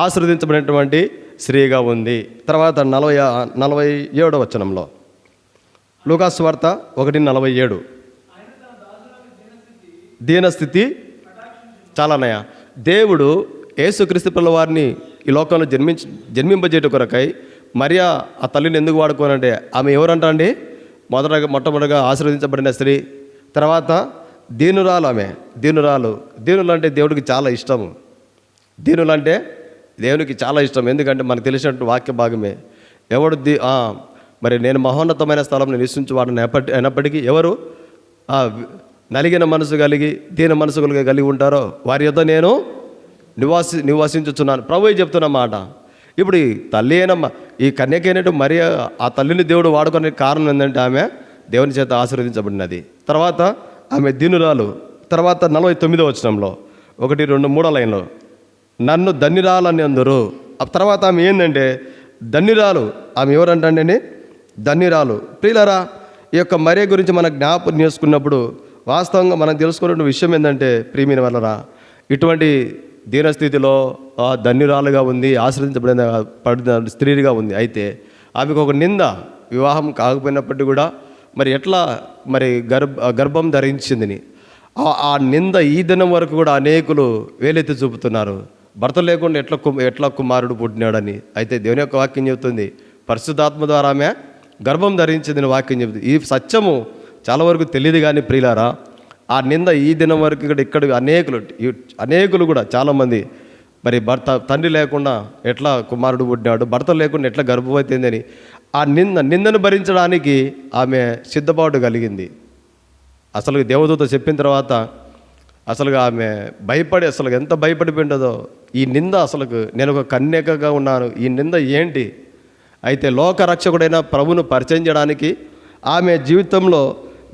ఆశీర్వదించబడినటువంటి స్త్రీగా ఉంది. తర్వాత 47వ వచనంలో లూకాసు వార్త 1:47 దీనస్థితి చాలానయ్య. దేవుడు యేసుక్రీస్తు ప్రభువారిని ఈ లోకంలో జన్మింపజేయట కొరకై మరియా ఆ తల్లిని ఎందుకు వాడుకోనంటే, ఆమె ఎవరంటా అండి? మొట్టమొదటిగా ఆశీర్వదించబడిన స్త్రీ, తర్వాత దీనురాలు. ఆమె దీనులు అంటే దేవుడికి చాలా ఇష్టము. దీనులంటే దేవునికి చాలా ఇష్టం. ఎందుకంటే మనకు తెలిసినట్టు వాక్య భాగమే. ఎవడు మరి నేను మహోన్నతమైన స్థలంలో నివసించువాడని అయినప్పటికీ ఎవరు నలిగిన మనసు కలిగి దీన మనసు కలిగి ఉంటారో వారి యొద్ద నేను నివాసించుచున్నాను ప్రభువే చెప్తున్న మాట. ఇప్పుడు ఈ తల్లి అయినమ్మ ఈ కన్యకైనట్టు మరి ఆ తల్లిని దేవుడు వాడుకునే కారణం ఏంటంటే ఆమె దేవుని చేత ఆశీర్వదించబడినది. తర్వాత ఆమె దీనురాలు. తర్వాత 49వ వచనంలో 1, 2, 3 లైన్లో నన్ను ధన్యురాలని అందరు. తర్వాత ఆమె ఏంటంటే ధన్యురాలు. ఆమె ఎవరంటే ధన్యురాలు. ప్రియులారా, ఈ యొక్క మరియ గురించి మనం జ్ఞాపకం చేసుకున్నప్పుడు వాస్తవంగా మనం తెలుసుకున్న విషయం ఏంటంటే ప్రియమైన వల్లరా, ఇటువంటి దీనస్థితిలో ధన్యురాలుగా ఉంది, ఆశ్రయించబడిన స్త్రీగా ఉంది. అయితే ఆమెకు ఒక నింద, వివాహం కాకపోయినప్పటికీ కూడా మరి ఎట్లా మరి గర్భం ధరించిందని ఆ నింద ఈ దినం వరకు కూడా అనేకులు వేలెత్తి చూపుతున్నారు. భర్త లేకుండా ఎట్లా కుమారుడు పుట్టినాడని. అయితే దేవుని యొక్క వాక్యం చెబుతుంది, పరిశుద్ధాత్మ ద్వారా ఆమె గర్భం ధరించిందని వాక్యం చెబుతుంది. ఈ సత్యము చాలా వరకు తెలియదు కానీ ప్రియులారా, ఆ నింద ఈ దినం వరకు ఇక్కడ అనేకులు కూడా చాలామంది మరి తండ్రి లేకుండా ఎట్లా కుమారుడు పుట్టినాడు, భర్త లేకుండా ఎట్లా గర్భవతి అని ఆ నిందను భరించడానికి ఆమె సిద్ధపాటు కలిగింది. అసలు దేవదూత చెప్పిన తర్వాత అసలు ఆమె భయపడి అసలు ఎంత భయపడిపోయిందో, ఈ నింద అసలు నేను ఒక కన్యకగా ఉన్నాను, ఈ నింద ఏంటి? అయితే లోకరక్షకుడైన ప్రభువును పరిచయం చేయడానికి ఆమె జీవితంలో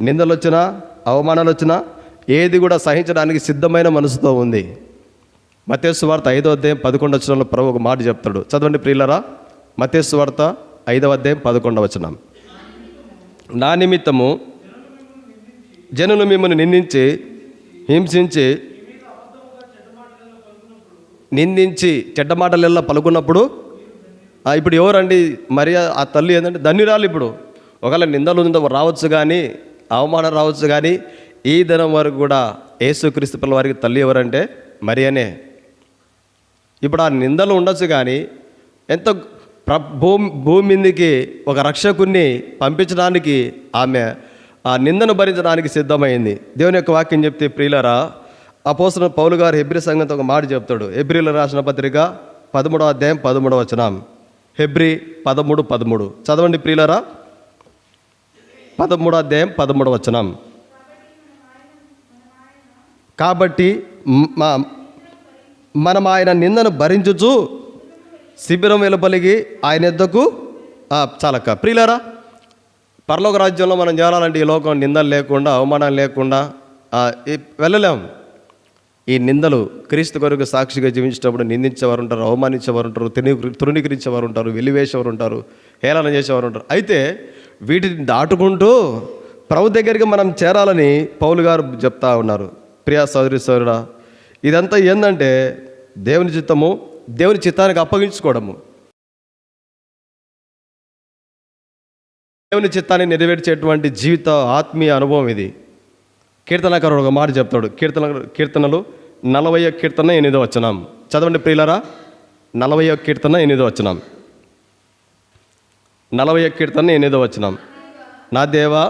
నిందలు వచ్చినా అవమానాలు వచ్చినా ఏది కూడా సహించడానికి సిద్ధమైన మనసుతో ఉంది. మత్తయి సువార్త 5వ అధ్యాయం 11వ వచనంలో ప్రభు ఒక మాట చెప్తాడు. చదవండి ప్రియులరా, మత్తయి సువార్త 5వ అధ్యాయం 11వ వచనం. నా నిమిత్తము జనులు మిమ్మల్ని నిందించి హింసించి చెడ్డ మాటలెల్లా పలుకున్నప్పుడు ఇప్పుడు ఎవరండి మరి ఆ తల్లి ఏంటంటే ధన్యురాలు. ఇప్పుడు ఒకవేళ నిందలు రావచ్చు కానీ అవమానం రావచ్చు కానీ ఈ దినం వరకు కూడా యేసుక్రీస్తు పిల్లల వారికి తల్లి ఎవరంటే మరియనే. ఇప్పుడు ఆ నిందలు ఉండొచ్చు కానీ ఎంత భూమి మీదకి ఒక రక్షకుణ్ణి పంపించడానికి ఆమె ఆ నిందను భరించడానికి సిద్ధమైంది. దేవుని యొక్క వాక్యం చెప్తే ప్రియులరా, అపోస్తలుడైన పౌలు గారు హెబ్రీ సంఘంతో ఒక మాట చెప్తాడు. హెబ్రీలో రాసిన పత్రిక 13వ అధ్యాయం 13వ వచనం. హెబ్రీ 13:13 చదవండి ప్రియులరా. 13వ అధ్యాయం 13వ వచనం. కాబట్టి మనం ఆయన నిందను భరించుచు శిబిరం వెలుపలికి ఆయన ఎద్దకు చాలక. ప్రియులరా, పరలోక రాజ్యంలో మనం చేరాలంటే ఈ లోకం నిందలు లేకుండా అవమానం లేకుండా వెళ్ళలేం. ఈ నిందలు క్రీస్తు కొరకు సాక్షిగా జీవించేటప్పుడు నిందించేవారు ఉంటారు, అవమానించేవారు ఉంటారు, తృణీకరించేవారు ఉంటారు, వెలివేసేవారు ఉంటారు, హేళన చేసేవారు ఉంటారు. అయితే వీటిని దాటుకుంటూ ప్రభు దగ్గరికి మనం చేరాలని పౌలు గారు చెప్తా ఉన్నారు. ప్రియా సోదరి సోదరుడా, ఇదంతా ఏంటంటే దేవుని చిత్తము, దేవుని చిత్తానికి అప్పగించుకోవడము, దేవుని చిత్తాన్ని నెరవేర్చేటువంటి జీవిత ఆత్మీయ అనుభవం ఇది. కీర్తనకారుడు ఒక మాట చెప్తాడు. కీర్తనలు 40వ కీర్తన 8వ వచనం. చదవండి ప్రియులరా, 40వ కీర్తన 8వ వచనం. 40వ కీర్తన 8వ వచనం. నా దేవా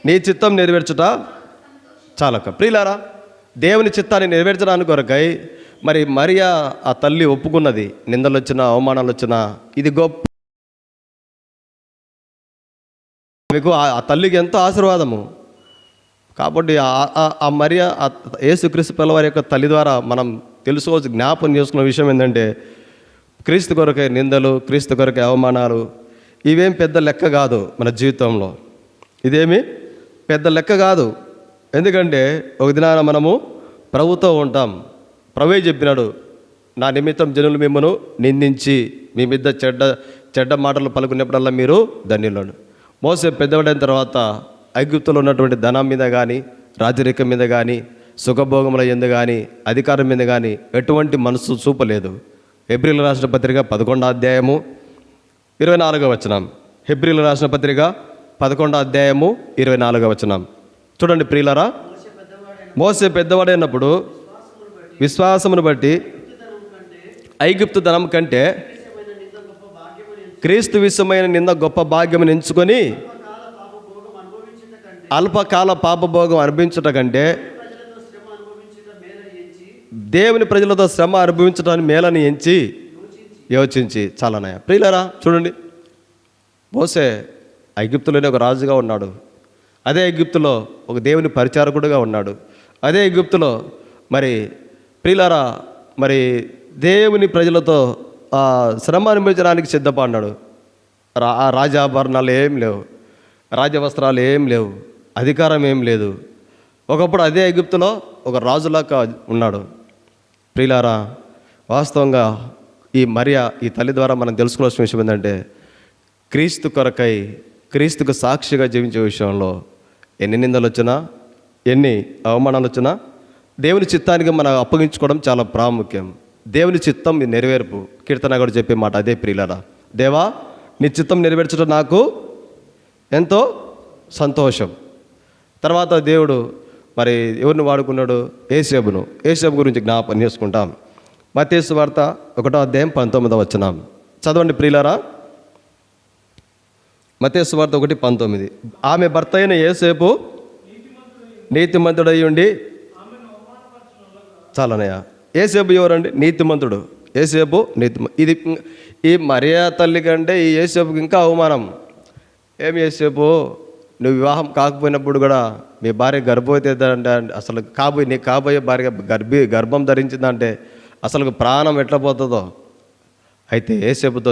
నీ చిత్తం నెరవేర్చుట చాలక. ప్రియులారా, దేవుని చిత్తాన్ని నెరవేర్చడానికి కొరకై మరి మరియా ఆ తల్లి ఒప్పుకున్నది. నిందలు వచ్చినా అవమానాలు వచ్చినా ఇది గొప్ప, మీకు ఆ తల్లికి ఎంతో ఆశీర్వాదము. కాబట్టి ఆ మరియా యేసుక్రీస్తు పిల్లవారి యొక్క తల్లి ద్వారా మనం తెలుసుకోవచ్చు, జ్ఞాపకం చేసుకున్న విషయం ఏంటంటే క్రీస్తు కొరకే నిందలు, క్రీస్తు కొరకే అవమానాలు ఇవేం పెద్ద లెక్క కాదు మన జీవితంలో. ఇదేమి పెద్ద లెక్క కాదు. ఎందుకంటే ఒక దినాన మనము ప్రభుతో ఉంటాం. ప్రభువే చెప్పినాడు, నా నిమిత్తం జనులు మిమ్మను నిందించి మీ మీద చెడ్డ మాటలు పలుకునేప్పుడల్లా మీరు ధన్యులను. మోసే పెద్దవాడైన తర్వాత ఐగుప్తులో ఉన్నటువంటి ధనం మీద కానీ, రాజరికం మీద కానీ, సుఖభోగముల యందు కానీ, అధికారం మీద కానీ ఎటువంటి మనసు చూపలేదు. హెబ్రీలు రాసిన పత్రిక 11వ అధ్యాయము 24వ వచనం. హెబ్రీలు రాసిన పత్రిక 11వ అధ్యాయము 24వ వచనం. చూడండి ప్రియులరా, మోసే పెద్దవాడైనప్పుడు విశ్వాసమును బట్టి ఐగుప్తు ధనం కంటే క్రీస్తు విషయమైన నింద గొప్ప భాగ్యమును ఎంచుకొని అల్పకాల పాపభోగం అనుభవించుట కంటే దేవుని ప్రజలతో శ్రమ అనుభవించడానికి మేలని ఎంచి యోచించి చాలనాయ. ప్రియులరా, చూడండి, మోసే ఐగుప్తులోనే ఒక రాజుగా ఉన్నాడు. అదే ఐగుప్తులో ఒక దేవుని పరిచారకుడుగా ఉన్నాడు. అదే ఐగుప్తులో మరి ప్రియులరా మరి దేవుని ప్రజలతో శ్రమ అనుభవించడానికి సిద్ధపడ్డాడు. రాజాభరణాలు ఏం లేవు, రాజవస్త్రాలు ఏం లేవు, అధికారం ఏం లేదు. ఒకప్పుడు అదే ఐగుప్తులో ఒక రాజులాగా ఉన్నాడు. ప్రియులారా, వాస్తవంగా ఈ మరియా ఈ తల్లి ద్వారా మనం తెలుసుకోవాల్సిన విషయం ఏంటంటే క్రీస్తు కొరకై క్రీస్తుకు సాక్షిగా జీవించే విషయంలో ఎన్ని నిందలు వచ్చినా, ఎన్ని అవమానాలు వచ్చినా దేవుని చిత్తానికి మనం అప్పగించుకోవడం చాలా ప్రాముఖ్యం. దేవుని చిత్తం నెరవేర్పు. కీర్తన కూడా చెప్పే మాట అదే. ప్రియులారా, దేవా నీ చిత్తం నెరవేర్చడం నాకు ఎంతో సంతోషం. తర్వాత దేవుడు మరి ఎవరిని వాడుకున్నాడు? ఏసేబు గురించి జ్ఞాపకం చేసుకుంటాం. మత్తయి సువార్త 1వ అధ్యాయం 19వ వచనం. చదవండి ప్రియులారా, మత్తయి సువార్త 1:19. ఆమె భర్త అయిన యోసేపు నీతిమంతుడై ఉండి చాలనయ్య. యోసేపు ఎవరండి? నీతిమంతుడు. యోసేపు ఇది ఈ మరియా తల్లి కంటే ఈ యోసేపుకి ఇంకా అవమానం. ఏమి యోసేపు నువ్వు వివాహం కాకపోయినప్పుడు కూడా మీ భార్య గర్భవతి అంటే అసలు నీకు కాబోయే భార్య గర్భం ధరించిందంటే అసలు ప్రాణం ఎట్లా పోతుందో. అయితే యేసేపుతో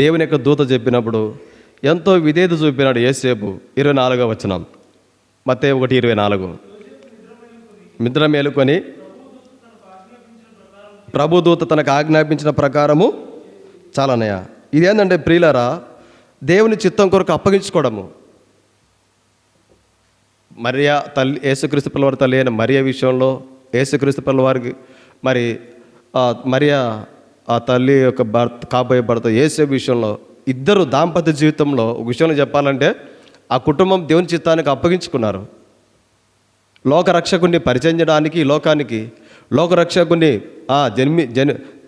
దేవుని యొక్క దూత చెప్పినప్పుడు ఎంతో విధేయత చూపినాడు యేసేపు. 24వ వచనం, మత్తయి 1:24. నిద్ర మేలుకొని ప్రభుదూత తనకు ఆజ్ఞాపించిన ప్రకారము చాలన్నయ్య. ఇదేంటంటే ప్రియులారా, దేవుని చిత్తం కొరకు అప్పగించుకోవడము. మరియా తల్లి, యేసుక్రీస్తు పిల్లవారి తల్లి అయిన మరియా విషయంలో, యేసుక్రీస్తు పిల్లవారికి మరి మరియా ఆ తల్లి యొక్క కాబోయే భర్త యేసు విషయంలో, ఇద్దరు దాంపత్య జీవితంలో ఒక విషయంలో చెప్పాలంటే ఆ కుటుంబం దేవుని చిత్తానికి అప్పగించుకున్నారు. లోకరక్షకుడిని పరిచయం చేయడానికి లోకానికి లోకరక్షకుడిని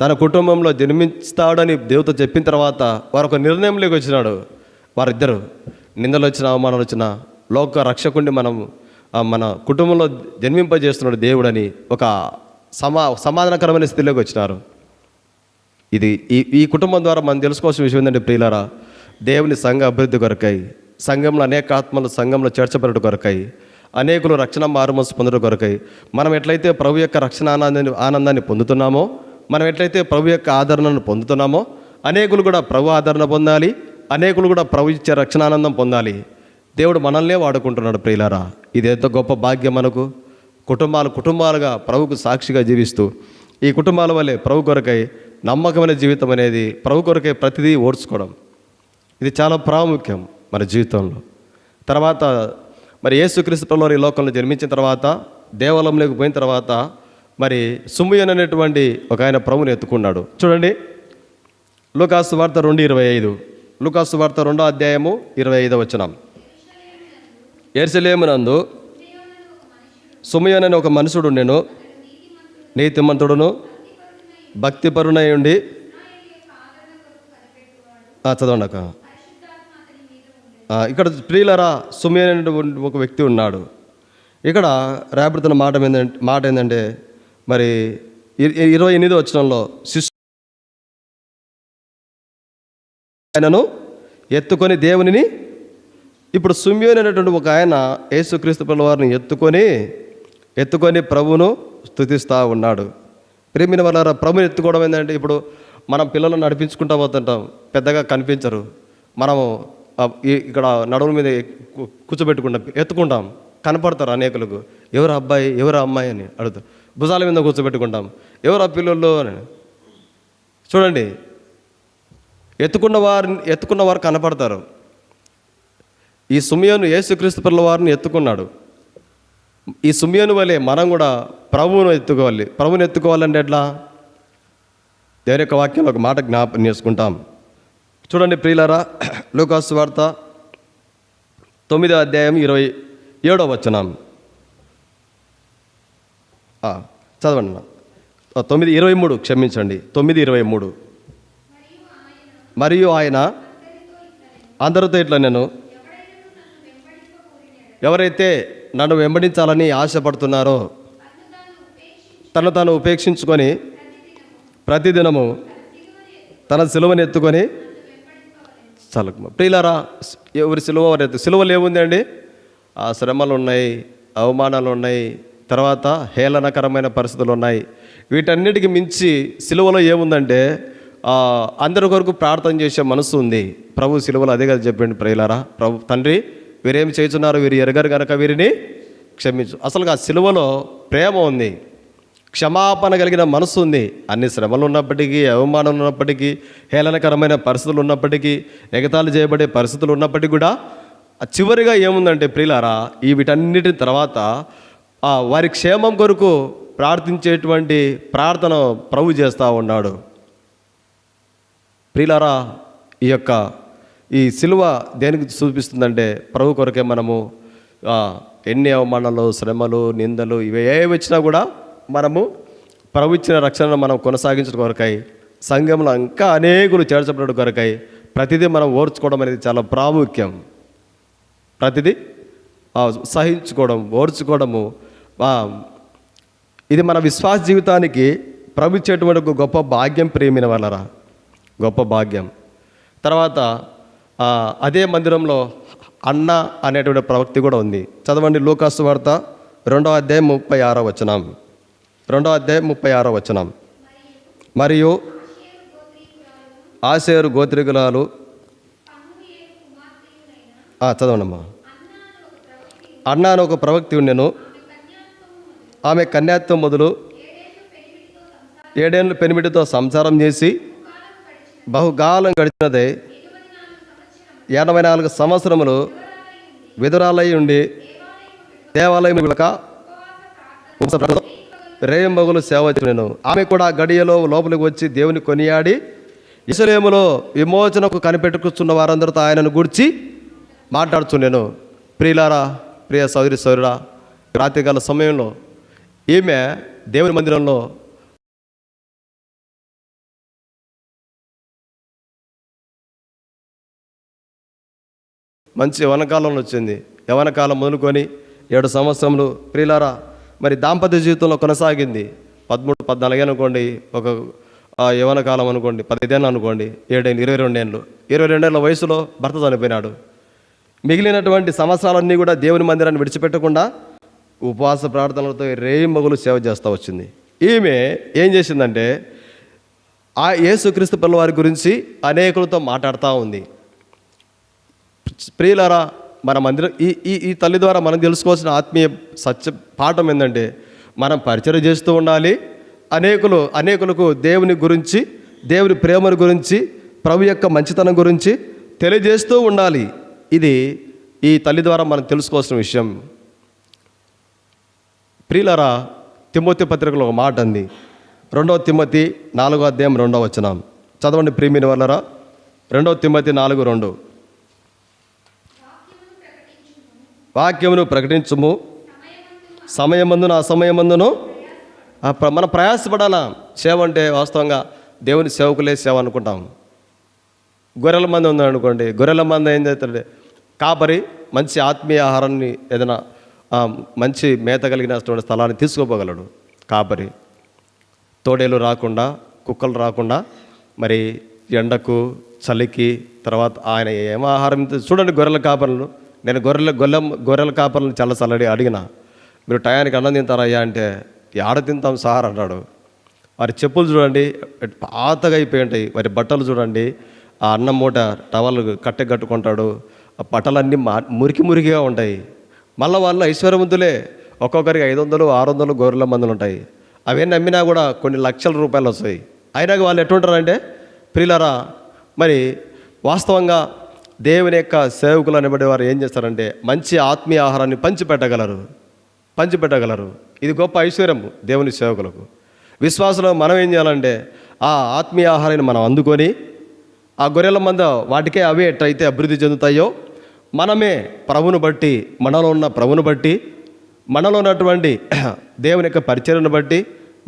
తన కుటుంబంలో జన్మిస్తాడని దేవుతో చెప్పిన తర్వాత వారు ఒక నిర్ణయంలోకి వచ్చినాడు. వారిద్దరు నిందలు వచ్చిన అవమానాలు వచ్చిన లోక రక్షకుడిని మన కుటుంబంలో జన్మింపజేస్తున్నాడు దేవుడని ఒక సమాధానకరమైన స్థితిలోకి వచ్చినారు. ఇది ఈ కుటుంబం ద్వారా మనం తెలుసుకోవాల్సిన విషయం ఏంటంటే ప్రియులారా, దేవుని సంఘ అభివృద్ధి కొరకై, సంఘంలో అనేక ఆత్మలు సంఘంలో చేర్చబడట కొరకై, అనేకులు రక్షణ మారుమనసు పొందడం కొరకై మనం ఎట్లయితే ప్రభు యొక్క రక్షణ ఆనందాన్ని పొందుతున్నామో, మనం ఎట్లయితే ప్రభు యొక్క ఆదరణను పొందుతున్నామో, అనేకులు కూడా ప్రభు ఆదరణ పొందాలి, అనేకులు కూడా ప్రభు ఇచ్చే రక్షణ ఆనందం పొందాలి. దేవుడు మనల్నే వాడుకుంటున్నాడు ప్రియులారా. ఇదేంతో గొప్ప భాగ్యం మనకు. కుటుంబాలుగా ప్రభుకు సాక్షిగా జీవిస్తూ ఈ కుటుంబాల వల్లే ప్రభు కొరకై నమ్మకమైన జీవితం అనేది, ప్రభు కొరకై ప్రతిదీ ఓడ్చుకోవడం, ఇది చాలా ప్రాముఖ్యం మన జీవితంలో. తర్వాత మరి యేసుక్రీస్తు ప్రభువారు ఈ లోకంలో జన్మించిన తర్వాత, దేవాలయంలోకి పోయిన తర్వాత మరి సుమయోను అనేటువంటి ఒక ఆయన ప్రభుని ఎత్తుకున్నాడు. చూడండి, లూకాసు వార్త 2:25. లూకాసు వార్త 2వ అధ్యాయము 25వ వచనం. యెరూషలేమునందు సుమయోను అనే ఒక మనుషుడు ఉండెను, నీతిమంతుడును భక్తిపరునై ఉండి. చదవండి అక్క. ఇక్కడ ప్రియులరా, సుమయోను అనే ఒక వ్యక్తి ఉన్నాడు. ఇక్కడ రాబడుతున్న మాట ఏంటంటే మరి 28వ వచనంలో ఆయనను ఎత్తుకొని దేవునిని, ఇప్పుడు సుమయోను అనేటువంటి ఒక ఆయన యేసుక్రీస్తు ప్రభువారిని ఎత్తుకొని ప్రభువును స్తుతిస్తూ ఉన్నాడు. ప్రేమిన వాళ్ళ ప్రభుని ఎత్తుకోవడం ఏంటంటే, ఇప్పుడు మనం పిల్లలను నడిపించుకుంటూ పోతుంటాం, పెద్దగా కనిపించరు, మనము ఇక్కడ నడుముల మీద ఎత్తుకుంటాం, కనపడతారు అనేకులకు, ఎవరు అబ్బాయి ఎవరు అమ్మాయి అని అడుగుతారు. భుజాల మీద కూర్చోబెట్టుకుంటాం, ఎవరు ఆ పిల్లలు అని. చూడండి, ఎత్తుకున్నవారు కనపడతారు. ఈ సుమయోను యేసుక్రీస్తు ప్రభువారిని ఎత్తుకున్నాడు. ఈ సుమయోను వలె మనం కూడా ప్రభువును ఎత్తుకోవాలంటే ఎట్లా? దేవుని యొక్క వాక్యంలో ఒక మాట జ్ఞాపకం చేసుకుంటాం. చూడండి ప్రియులారా, లూకాసు వార్త 9వ అధ్యాయం 27వ వచనం చదవండి. 9:23, క్షమించండి, 9:23. మరియు ఆయన అందరితో ఇట్లా, నేను ఎవరైతే నన్ను వెంబడించాలని ఆశపడుతున్నారో తను తాను ఉపేక్షించుకొని ప్రతిదినము తన సిలువను ఎత్తుకొని చాలక. ప్రియులారా, ఎవరి సిలువలు ఏముంది అండి? ఆ శ్రమలు ఉన్నాయి, అవమానాలు ఉన్నాయి, తర్వాత హేళనకరమైన పరిస్థితులు ఉన్నాయి. వీటన్నిటికి మించి సిలువలో ఏముందంటే అందరి కొరకు ప్రార్థన చేసే మనసు ఉంది. ప్రభు సిలువలో అదే కదా చెప్పండి ప్రియులారా, ప్రభు తండ్రి వీరేమి చేస్తున్నారు, వీరు ఎరగరు కనుక వీరిని క్షమించు. అసలు ఆ సిలువలో ప్రేమ ఉంది, క్షమాపణ కలిగిన మనసు ఉంది. అన్ని శ్రమలు ఉన్నప్పటికీ, అవమానం ఉన్నప్పటికీ, హేళనకరమైన పరిస్థితులు ఉన్నప్పటికీ, ఎగతాళి చేయబడే పరిస్థితులు ఉన్నప్పటికీ కూడా చివరిగా ఏముందంటే ప్రియులారా, వీటన్నిటి తర్వాత వారి క్షేమం కొరకు ప్రార్థించేటువంటి ప్రార్థన ప్రభు చేస్తూ ఉన్నాడు. ప్రియులారా, ఈ సిలువ దేనికి చూపిస్తుందంటే ప్రభు కొరకే మనము ఎన్ని అవమానాలు, శ్రమలు, నిందలు ఇవి ఏవి వచ్చినా కూడా మనము ప్రభు ఇచ్చిన రక్షణను మనం కొనసాగించడం కొరకై, సంఘంలో ఇంకా అనేకులు చేర్చబడడం కొరకై ప్రతిదీ మనం ఓర్చుకోవడం అనేది చాలా ప్రాముఖ్యం. ప్రతిదీ సహించుకోవడం, ఓర్చుకోవడము, ఇది మన విశ్వాస జీవితానికి ప్రభు ఇచ్చేటువంటి ఒక గొప్ప భాగ్యం. ప్రేమిన వాళ్ళరా, గొప్ప భాగ్యం. తర్వాత అదే మందిరంలో అన్న అనేటువంటి ప్రవక్తి కూడా ఉంది. చదవండి లూకాసు వార్త 2వ అధ్యాయం 36వ వచనం. 2వ అధ్యాయం 36వ వచనం. మరియు ఆషేరు గోత్రికురాలు చదవండమ్మా. అన్న అని ఒక ప్రవక్తి ఉండెను. ఆమె కన్యాత్వం మొదలు 7 ఏళ్ళు పెనిమిటితో సంసారం చేసి బహుకాలం గడిచినదే 84 సంవత్సరములు విధురాలై ఉండి దేవాలయం వెనుక రేయింబగులు సేవ చేయను. ఆమె కూడా గడియలో లోపలికి వచ్చి దేవుని కొనియాడి యెరూషలేములో విమోచనకు కనిపెట్టుకున్న వారందరితో ఆయనను గూర్చి మాట్లాడుచుండెను. ప్రియులారా, ప్రియ సోదరి సోదరుడా, రాత్రికాల సమయంలో ఈమె దేవుని మందిరంలో మంచి యవనకాలంలో వచ్చింది. యవనకాలం మొదలుకొని 7 సంవత్సరములు ప్రియులారా మరి దాంపత్య జీవితంలో కొనసాగింది. 13-14 అనుకోండి, ఒక యవన కాలం అనుకోండి, 15 ఏళ్ళు అనుకోండి, 7 ఏళ్ళు, 22 ఏళ్ళు. 22 ఏళ్ళ వయసులో భర్త చనిపోయినాడు. మిగిలినటువంటి సంవత్సరాలన్నీ కూడా దేవుని మందిరాన్ని విడిచిపెట్టకుండా ఉపవాస ప్రార్థనలతో రేయింబగులు సేవ చేస్తూ వచ్చింది. ఈమె ఏం చేసిందంటే ఆ యేసుక్రీస్తు పిల్లవారి గురించి అనేకులతో మాట్లాడుతూ ఉంది. ప్రియులారా, మన మందిరం ఈ తల్లి ద్వారా మనం తెలుసుకోవాల్సిన ఆత్మీయ సత్య పాఠం ఏంటంటే మనం పరిచయం చేస్తూ ఉండాలి. అనేకులకు దేవుని గురించి, దేవుని ప్రేమను గురించి, ప్రభు యొక్క మంచితనం గురించి తెలియజేస్తూ ఉండాలి. ఇది ఈ తల్లి ద్వారా మనం తెలుసుకోవాల్సిన విషయం. ప్రియులారా, తిమోతి పత్రికలో ఒక మాట అంది. 2వ తిమోతి 4వ అధ్యాయం 2వ వచనం. చదవండి ప్రియమైన వాళ్ళరా. 2వ తిమోతి 4:2. వాక్యమును ప్రకటించుము, సమయమందును అసమయమందును. మనం ప్రయాసపడాలా. సేవ అంటే వాస్తవంగా దేవుని సేవకులే సేవ అనుకుంటాం. గొర్రెల మంది ఉందనుకోండి, గొర్రెల మంది ఏం చేస్తారంటే కాపరి మంచి ఆత్మీయ ఆహారాన్ని ఏదైనా మంచి మేత కలిగినటువంటి స్థలాన్ని తీసుకోపోగలడు. కాపరి తోడేలు రాకుండా, కుక్కలు రాకుండా, మరి ఎండకు చలికి తర్వాత ఆయన ఏం ఆహారం చూడండి. గొర్రెల కాపరులు, నేను గొర్రెల కాపర్లను చాలాసార్లు అడిగిన, మీరు టయానికి అన్నం తింటారయ్యా అంటే ఆడ తింటాం సార్ అన్నాడు. వారి చెప్పులు చూడండి పాతగా అయిపోయి ఉంటాయి. వారి బట్టలు చూడండి, ఆ అన్నం మూట టవల్ కట్టుకుంటాడు. ఆ బట్టలన్నీ మురికిగా ఉంటాయి. మళ్ళీ వాళ్ళు ఐశ్వర్యవంతులే. ఒక్కొక్కరికి 500, 600 గొర్రెల మందులు ఉంటాయి. అవన్నీ అమ్మినా కూడా కొన్ని లక్షల రూపాయలు వస్తాయి. అయినా వాళ్ళు ఎట్లుంటారంటే ప్రియులారా, మరి వాస్తవంగా దేవుని యొక్క సేవకులు అనేబడి వారు ఏం చేస్తారంటే మంచి ఆత్మీయ ఆహారాన్ని పంచిపెట్టగలరు. ఇది గొప్ప ఐశ్వర్యం దేవుని సేవకులకు. విశ్వాసంలో మనం ఏం చేయాలంటే ఆ ఆత్మీయ ఆహారాన్ని మనం అందుకొని ఆ గొర్రెల మంద వాటికే అవే ఎట్లయితే అభివృద్ధి చెందుతాయో మనమే ప్రభువును బట్టి, మనలో ఉన్న ప్రభువును బట్టి, మనలో ఉన్నటువంటి దేవుని యొక్క పరిచర్యను బట్టి,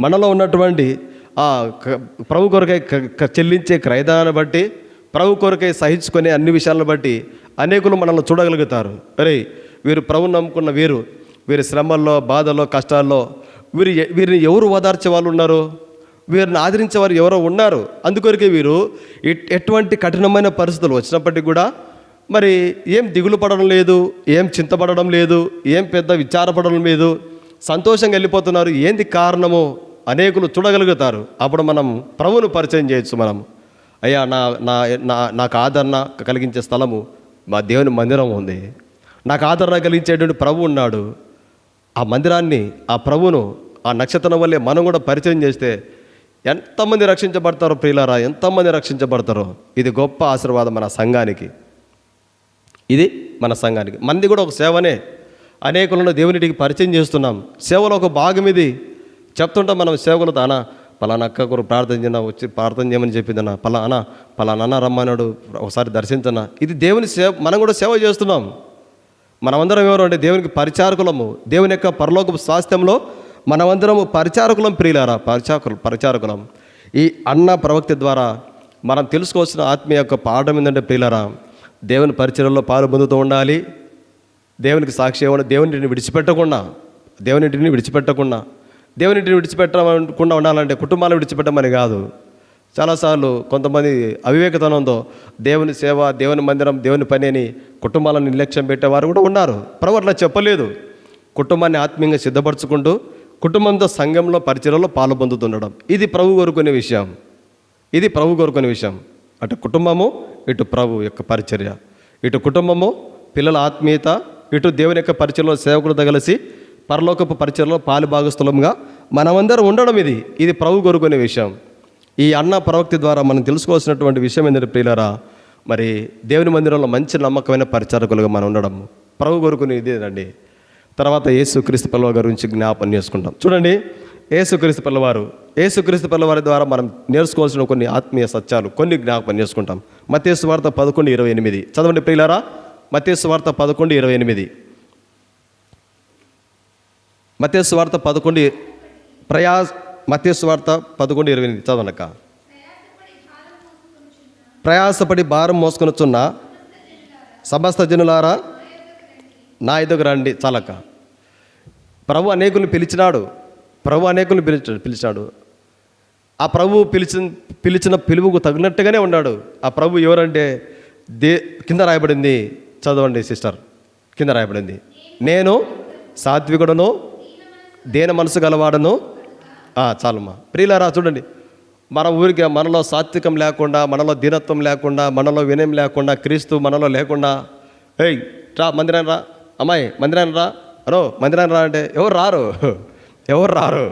మనలో ఉన్నటువంటి ప్రభు కొరకై చెల్లించే క్రయదానాన్ని బట్టి, ప్రభు కొరకై సహించుకునే అన్ని విషయాలను బట్టి అనేకులు మనల్ని చూడగలుగుతారు. అరే వీరు ప్రభువును నమ్ముకున్న వీరి శ్రమల్లో, బాధల్లో, కష్టాల్లో వీరిని ఎవరు ఓదార్చే వాళ్ళు ఉన్నారు, వీరిని ఆదరించేవారు ఎవరో ఉన్నారు. అందుకొరకే వీరు ఎటువంటి కఠినమైన పరిస్థితులు వచ్చినప్పటికీ కూడా మరి ఏం దిగులు పడడం లేదు, ఏం చింతపడడం లేదు, ఏం పెద్ద విచారపడడం లేదు, సంతోషంగా వెళ్ళిపోతున్నారు. ఏంది కారణమో అనేకులు చూడగలుగుతారు. అప్పుడు మనం ప్రభువును పరిచయం చేయొచ్చు. మనం అయ్యా నాకు ఆదరణ కలిగించే స్థలము మా దేవుని మందిరం ఉంది, నాకు ఆదరణ కలిగించేటువంటి ప్రభు ఉన్నాడు. ఆ మందిరాన్ని, ఆ ప్రభువును, ఆ నక్షత్రం వల్లే మనం కూడా పరిచయం చేస్తే ఎంతమంది రక్షించబడతారో ప్రియులారా, ఎంతమంది రక్షించబడతారో. ఇది గొప్ప ఆశీర్వాదం మన సంఘానికి. ఇది మన సంఘానికి. మంది కూడా ఒక సేవనే. అనేకులను దేవునికి పరిచయం చేస్తున్నాం. సేవలో ఒక భాగం ఇది. చెప్తుంటాం మనం సేవకులతో, అన్న పలానా అక్క కొరకు ప్రార్థన చేయనా, వచ్చి ప్రార్థన చేయమని చెప్పిందన్న, పలానా రమ్మన్నాడు, ఒకసారి దర్శించన్నా. ఇది దేవుని సేవ. మనం కూడా సేవ చేస్తున్నాం. మనమందరం ఎవరు అంటే దేవునికి పరిచారకులము. దేవుని యొక్క పరలోక స్వాస్థ్యంలో మనమందరము పరిచారకులం ప్రియులారా, పరిచారకులం. ఈ అన్న ప్రవక్తి ద్వారా మనం తెలుసుకోవాల్సిన ఆత్మీయ యొక్క పాఠం ఏంటంటే ప్రియులారా, దేవుని పరిచర్యలో పాలు పొందుతూ ఉండాలి. దేవునికి సాక్షి దేవునింటిని విడిచిపెట్టకుండా దేవునింటిని విడిచిపెట్టకుండా ఉండాలంటే కుటుంబాలను విడిచిపెట్టమని కాదు. చాలాసార్లు కొంతమంది అవివేకతనంతో దేవుని సేవ, దేవుని మందిరం, దేవుని పని అని కుటుంబాలను నిర్లక్ష్యం పెట్టేవారు కూడా ఉన్నారు. ప్రభు అట్లా చెప్పలేదు. కుటుంబాన్ని ఆత్మీయంగా సిద్ధపరచుకుంటూ కుటుంబంతో సంఘంలో పరిచర్యలో పాలు పొందుతుండడం, ఇది ప్రభు కోరుకునే విషయం. ఇది ప్రభు కోరుకునే విషయం. అటు కుటుంబము, ఇటు ప్రభు యొక్క పరిచర్య, ఇటు కుటుంబము పిల్లల ఆత్మీయత, ఇటు దేవుని యొక్క పరిచర్యలో సేవకులతో కలిసి పరలోకపు పరిచర్యలో పాలు భాగస్థులంగా మనమందరం ఉండడం, ఇది ప్రభు కోరుకునే విషయం. ఈ అన్న ప్రవక్తి ద్వారా మనం తెలుసుకోవాల్సినటువంటి విషయం ఏంటంటే ప్రియులారా, మరి దేవుని మందిరంలో మంచి నమ్మకమైన పరిచారకులుగా మనం ఉండడం ప్రభు కోరుకునే ఇదేనండి. తర్వాత యేసుక్రీస్తు పిల్లవారి గురించి జ్ఞాపకం చేసుకుంటాం. చూడండి, యేసుక్రీస్తు పిల్లవారి ద్వారా మనం నేర్చుకోవాల్సిన కొన్ని ఆత్మీయ సత్యాలు కొన్ని జ్ఞాపకం చేసుకుంటాం. మత్తయి సువార్త 11:28 చదవండి ప్రియులారా. మత్తయి సువార్త 11:28. మత్తయి సువార్త 11:28 చదవనక. ప్రయాసపడి భారం మోసుకొనుచున్న సమస్త జనులారా నా ఎదుగు రండి. చాలక ప్రభు అనేకులను పిలిచినాడు. ఆ ప్రభు పిలిచిన పిలువుకు తగినట్టుగానే ఉన్నాడు. ఆ ప్రభు ఎవరంటే కింద రాయబడింది, చదవండి సిస్టర్. కింద రాయబడింది, నేను సాత్వికుడను, దేన మనసు గలవాడను. చాలమ్మా. ప్రియులారా చూడండి, మన ఊరికి మనలో సాత్వికం లేకుండా, మనలో దీనత్వం లేకుండా, మనలో వినయం లేకుండా, క్రీస్తు మనలో లేకుండా, ఏయ్ రా మందిరాన్ని రా, అమ్మాయి మందిరాన్ని రా, అనో మందిరాన్ని రా అంటే ఎవరు రారు.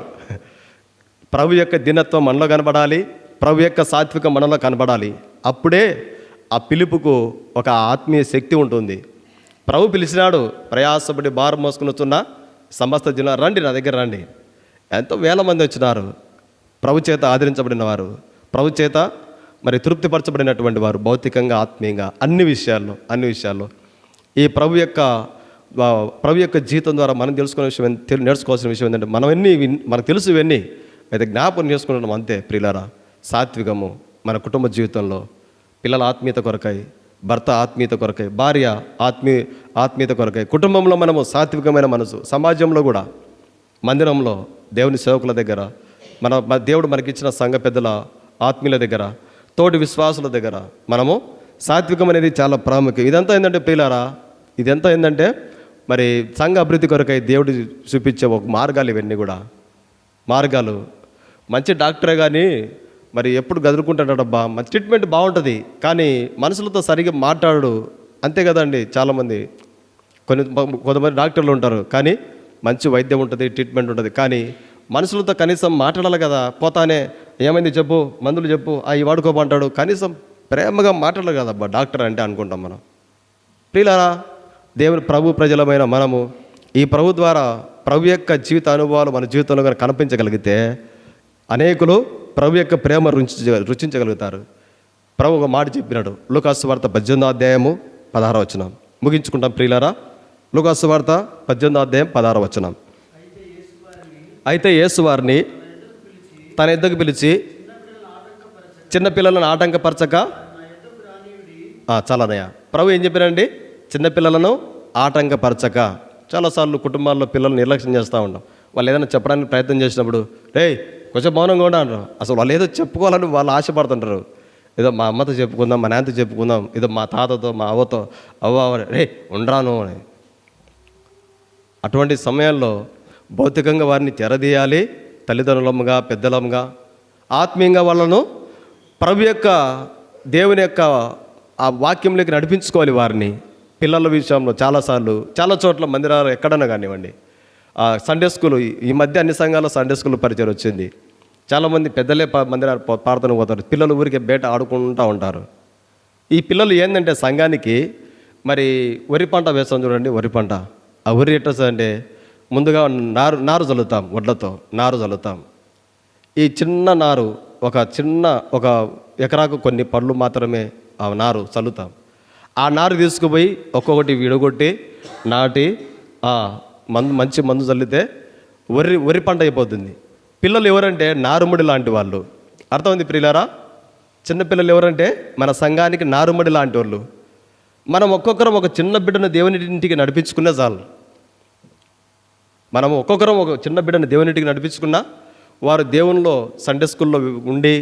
ప్రభు యొక్క దీనత్వం మనలో కనబడాలి, ప్రభు యొక్క సాత్వికం మనలో కనబడాలి. అప్పుడే ఆ పిలుపుకు ఒక ఆత్మీయ శక్తి ఉంటుంది. ప్రభు పిలిచినాడు, ప్రయాసపడి భారం మోసుకునిస్తున్న సమస్త జనులారా రండి, నా దగ్గర రండి. ఎంతో వేల మంది వచ్చినారు. ప్రభు చేత ఆదరించబడిన వారు, ప్రభు చేత మరి తృప్తిపరచబడినటువంటి వారు, భౌతికంగా ఆత్మీయంగా అన్ని విషయాల్లో ఈ ప్రభు యొక్క జీవితం ద్వారా మనం నేర్చుకోవాల్సిన విషయం ఏంటంటే, మనకు తెలుసు ఇవన్నీ, అయితే జ్ఞాపకం చేసుకుంటున్నాం అంతే ప్రియులారా. సాత్వికము మన కుటుంబ జీవితంలో, పిల్లల ఆత్మీయత కొరకై, భర్త ఆత్మీయత కొరకై, భార్య ఆత్మీయత కొరకై, కుటుంబంలో మనము సాత్వికమైన మనసు, సమాజంలో కూడా, మందిరంలో, దేవుని సేవకుల దగ్గర, మన దేవుడు మనకిచ్చిన సంఘ పెద్దల ఆత్మీయుల దగ్గర, తోటి విశ్వాసుల దగ్గర మనము సాత్వికం అనేది చాలా ప్రాముఖ్యం. ఇదంతా ఏంటంటే మరి సంఘ అభివృద్ధి కొరకై దేవుడు చూపించే ఒక మార్గాలు. ఇవన్నీ కూడా మార్గాలు. మంచి డాక్టరే కానీ మరి ఎప్పుడు గదులుకుంటాడబ్బా, మంచి ట్రీట్మెంట్ బాగుంటుంది, కానీ మనుషులతో సరిగ్గా మాట్లాడు, అంతే కదండి. చాలామంది కొంతమంది డాక్టర్లు ఉంటారు, కానీ మంచి వైద్యం ఉంటుంది, ట్రీట్మెంట్ ఉంటుంది, కానీ మనుషులతో కనీసం మాట్లాడాలి కదా. పోతానే ఏమైంది చెప్పు, మందులు చెప్పు, అవి వాడుకోమంటాడు, కనీసం ప్రేమగా మాట్లాడాలి కదబ్బా డాక్టర్ అంటే అనుకుంటాం మనం. ప్రియులారా, దేవుని ప్రభు ప్రజలమైన మనము ఈ ప్రభు ద్వారా ప్రభు యొక్క జీవిత అనుభవాలు మన జీవితంలో కనుక కనిపించగలిగితే అనేకులు ప్రభు యొక్క ప్రేమ రుచించగలుగుతారు. ప్రభు ఒక మాట చెప్పినాడు, లూకాసు వార్త 18:16 ముగించుకుంటాం ప్రియులారా. లూకాసు వార్త 18:16. అయితే యేసు వారిని తన ఎద్దకు పిలిచి చిన్నపిల్లలను ఆటంకపరచక, చాలానయ్య. ప్రభు ఏం చెప్పారండి? చిన్నపిల్లలను ఆటంకపరచక. చాలాసార్లు కుటుంబాల్లో పిల్లలు నిర్లక్ష్యం చేస్తూ ఉంటాం. వాళ్ళు ఏదైనా చెప్పడానికి ప్రయత్నం చేసినప్పుడు, కొంచెం మౌనంగా కూడా అంటారు. అసలు వాళ్ళు ఏదో చెప్పుకోవాలని వాళ్ళు ఆశపడుతుంటారు. ఏదో మా అమ్మతో చెప్పుకుందాం, మా నాన్నతో చెప్పుకుందాం, ఏదో మా తాతతో, మా అవ్వతో, ఉండరాను అని. అటువంటి సమయాల్లో భౌతికంగా వారిని తెరదీయాలి. తల్లిదండ్రులముగా, పెద్దలముగా, ఆత్మీయంగా వాళ్ళను ప్రభు యొక్క దేవుని యొక్క ఆ వాక్యంలోకి నడిపించుకోవాలి వారిని. పిల్లల విషయంలో చాలా చోట్ల మందిరాలు ఎక్కడన్నా కానివ్వండి, సండే స్కూల్, ఈ మధ్య అన్ని సంఘాల్లో సండే స్కూల్ పరిచయం వచ్చింది. చాలామంది పెద్దలే మందిరాలు ప్రార్థన పోతారు, పిల్లలు ఊరికే బయట ఆడుకుంటూ ఉంటారు. ఈ పిల్లలు ఏంటంటే సంఘానికి మరి వరి పంట వేస్తాం చూడండి, వరి పంట. ఆ వరి ఎట్టస్ అంటే ముందుగా నారు చల్లుతాం, వడ్లతో నారు చల్లుతాం. ఈ చిన్న నారు ఒక ఎకరాకు కొన్ని పళ్ళు మాత్రమే ఆ నారు చల్లుతాం. ఆ నారు తీసుకుపోయి ఒక్కొక్కటి విడగొట్టి నాటి మంచి మందు చల్లితే వరి పంట అయిపోతుంది. పిల్లలు ఎవరంటే నారుమడి లాంటి వాళ్ళు. అర్థమైంది ప్రియులారా? చిన్నపిల్లలు ఎవరంటే మన సంఘానికి నారుమడి లాంటి వాళ్ళు. మనం ఒక్కొక్కరం ఒక చిన్న బిడ్డను దేవుని ఇంటికి నడిపించుకునే చాలు. మనం ఒక్కొక్కరం ఒక చిన్న బిడ్డను దేవుని ఇంటికి నడిపించుకున్నా, వారు దేవునిలో సండే స్కూల్లో ఉండి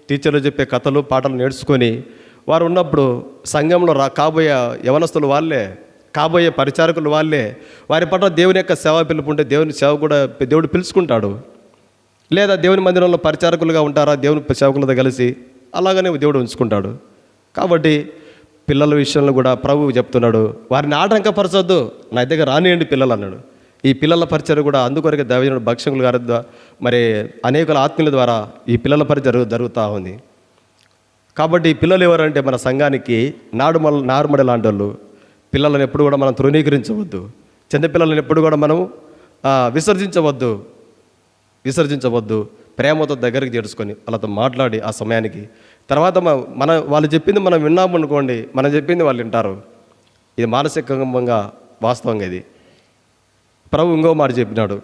టీచర్లు చెప్పే కథలు పాటలు నేర్చుకొని వారు ఉన్నప్పుడు సంఘంలో కాబోయే యవనస్తులు వాళ్ళే, కాబోయే పరిచారకులు వాళ్ళే. వారి పట్ల దేవుని యొక్క సేవ పిలుపు ఉంటే దేవుని సేవ కూడా దేవుడు పిలుచుకుంటాడు. లేదా దేవుని మందిరంలో పరిచారకులుగా ఉంటారా, దేవుని సేవకులతో కలిసి అలాగనే దేవుడు ఉంచుకుంటాడు. కాబట్టి పిల్లల విషయంలో కూడా ప్రభువు చెప్తున్నాడు, వారిని ఆటంకపరచొద్దు, నా దగ్గర రానియండి పిల్లలు అన్నాడు. ఈ పిల్లల పరిచయం కూడా అందుకొరకే దైవజనుడు భక్షకులు గారి మరి అనేకుల ఆత్మీయుల ద్వారా ఈ పిల్లల పరిచయం జరుగుతూ ఉంది. కాబట్టి ఈ పిల్లలు ఎవరంటే మన సంఘానికి నారుమడి లాంటి వాళ్ళు. పిల్లలను ఎప్పుడు కూడా మనం తృణీకరించవద్దు, చిన్నపిల్లలను ఎప్పుడు కూడా మనం విసర్జించవద్దు. ప్రేమతో దగ్గరికి చేర్చుకొని వాళ్ళతో మాట్లాడి ఆ సమయానికి తర్వాత వాళ్ళు చెప్పింది మనం విన్నామనుకోండి, మనం చెప్పింది వాళ్ళు వింటారు. ఇది మానసికంగా వాస్తవంగా ఇది. ప్రభు ఇంకో మాట చెప్పినాడు,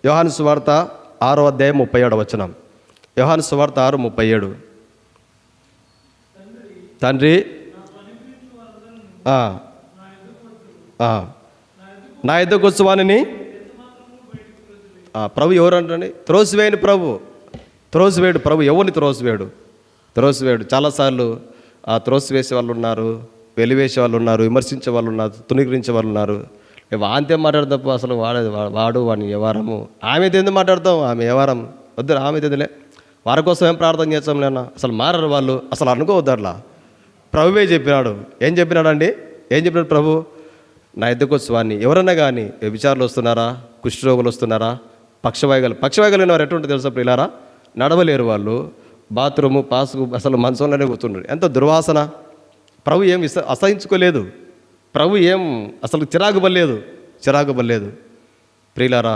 యోహాను సువార్త 6:37. యోహాను సువార్త 6:37. తండ్రి నా ఎద్దకు వచ్చువాని ప్రభు ఎవరంటండి? త్రోసివేయని త్రోసివేడు ప్రభు. ఎవరిని త్రోసివేడు. చాలాసార్లు త్రోసివేసే వాళ్ళు ఉన్నారు, వెలివేసే వాళ్ళు ఉన్నారు, విమర్శించే వాళ్ళు ఉన్నారు, తుణీకరించే వాళ్ళు ఉన్నారు. వాంతే మాట్లాడతాం అసలు వాడు వాడిని వ్యవహారము. ఆమె ఎందుకు మాట్లాడతాం? ఆమె వ్యవహారం వద్దు, ఆమె తెదిలే. వారి కోసం ఏం ప్రార్థన చేస్తాం లేనా? అసలు మారరు వాళ్ళు, అసలు అనుకోవద్దు అట్లా. ప్రభువే చెప్పినాడు. ఏం చెప్పినాడండి? ఏం చెప్పినాడు ప్రభు? నా ఎద్దకు వచ్చి ఎవరన్నా కానీ వ్యభిచారులు వస్తున్నారా, కుష్ఠరోగులు వస్తున్నారా, పక్షవాయుగలిగిన వారు ఎటువంటి తెలుసా ప్రియులారా? నడవలేరు వాళ్ళు, బాత్రూము పాసుకు అసలు మంచంలోనే కూర్చున్నారు. ఎంత దుర్వాసన! ప్రభు ఏం అసహించుకోలేదు, ప్రభు ఏం అసలు చిరాకు పడలేదు. ప్రియులారా,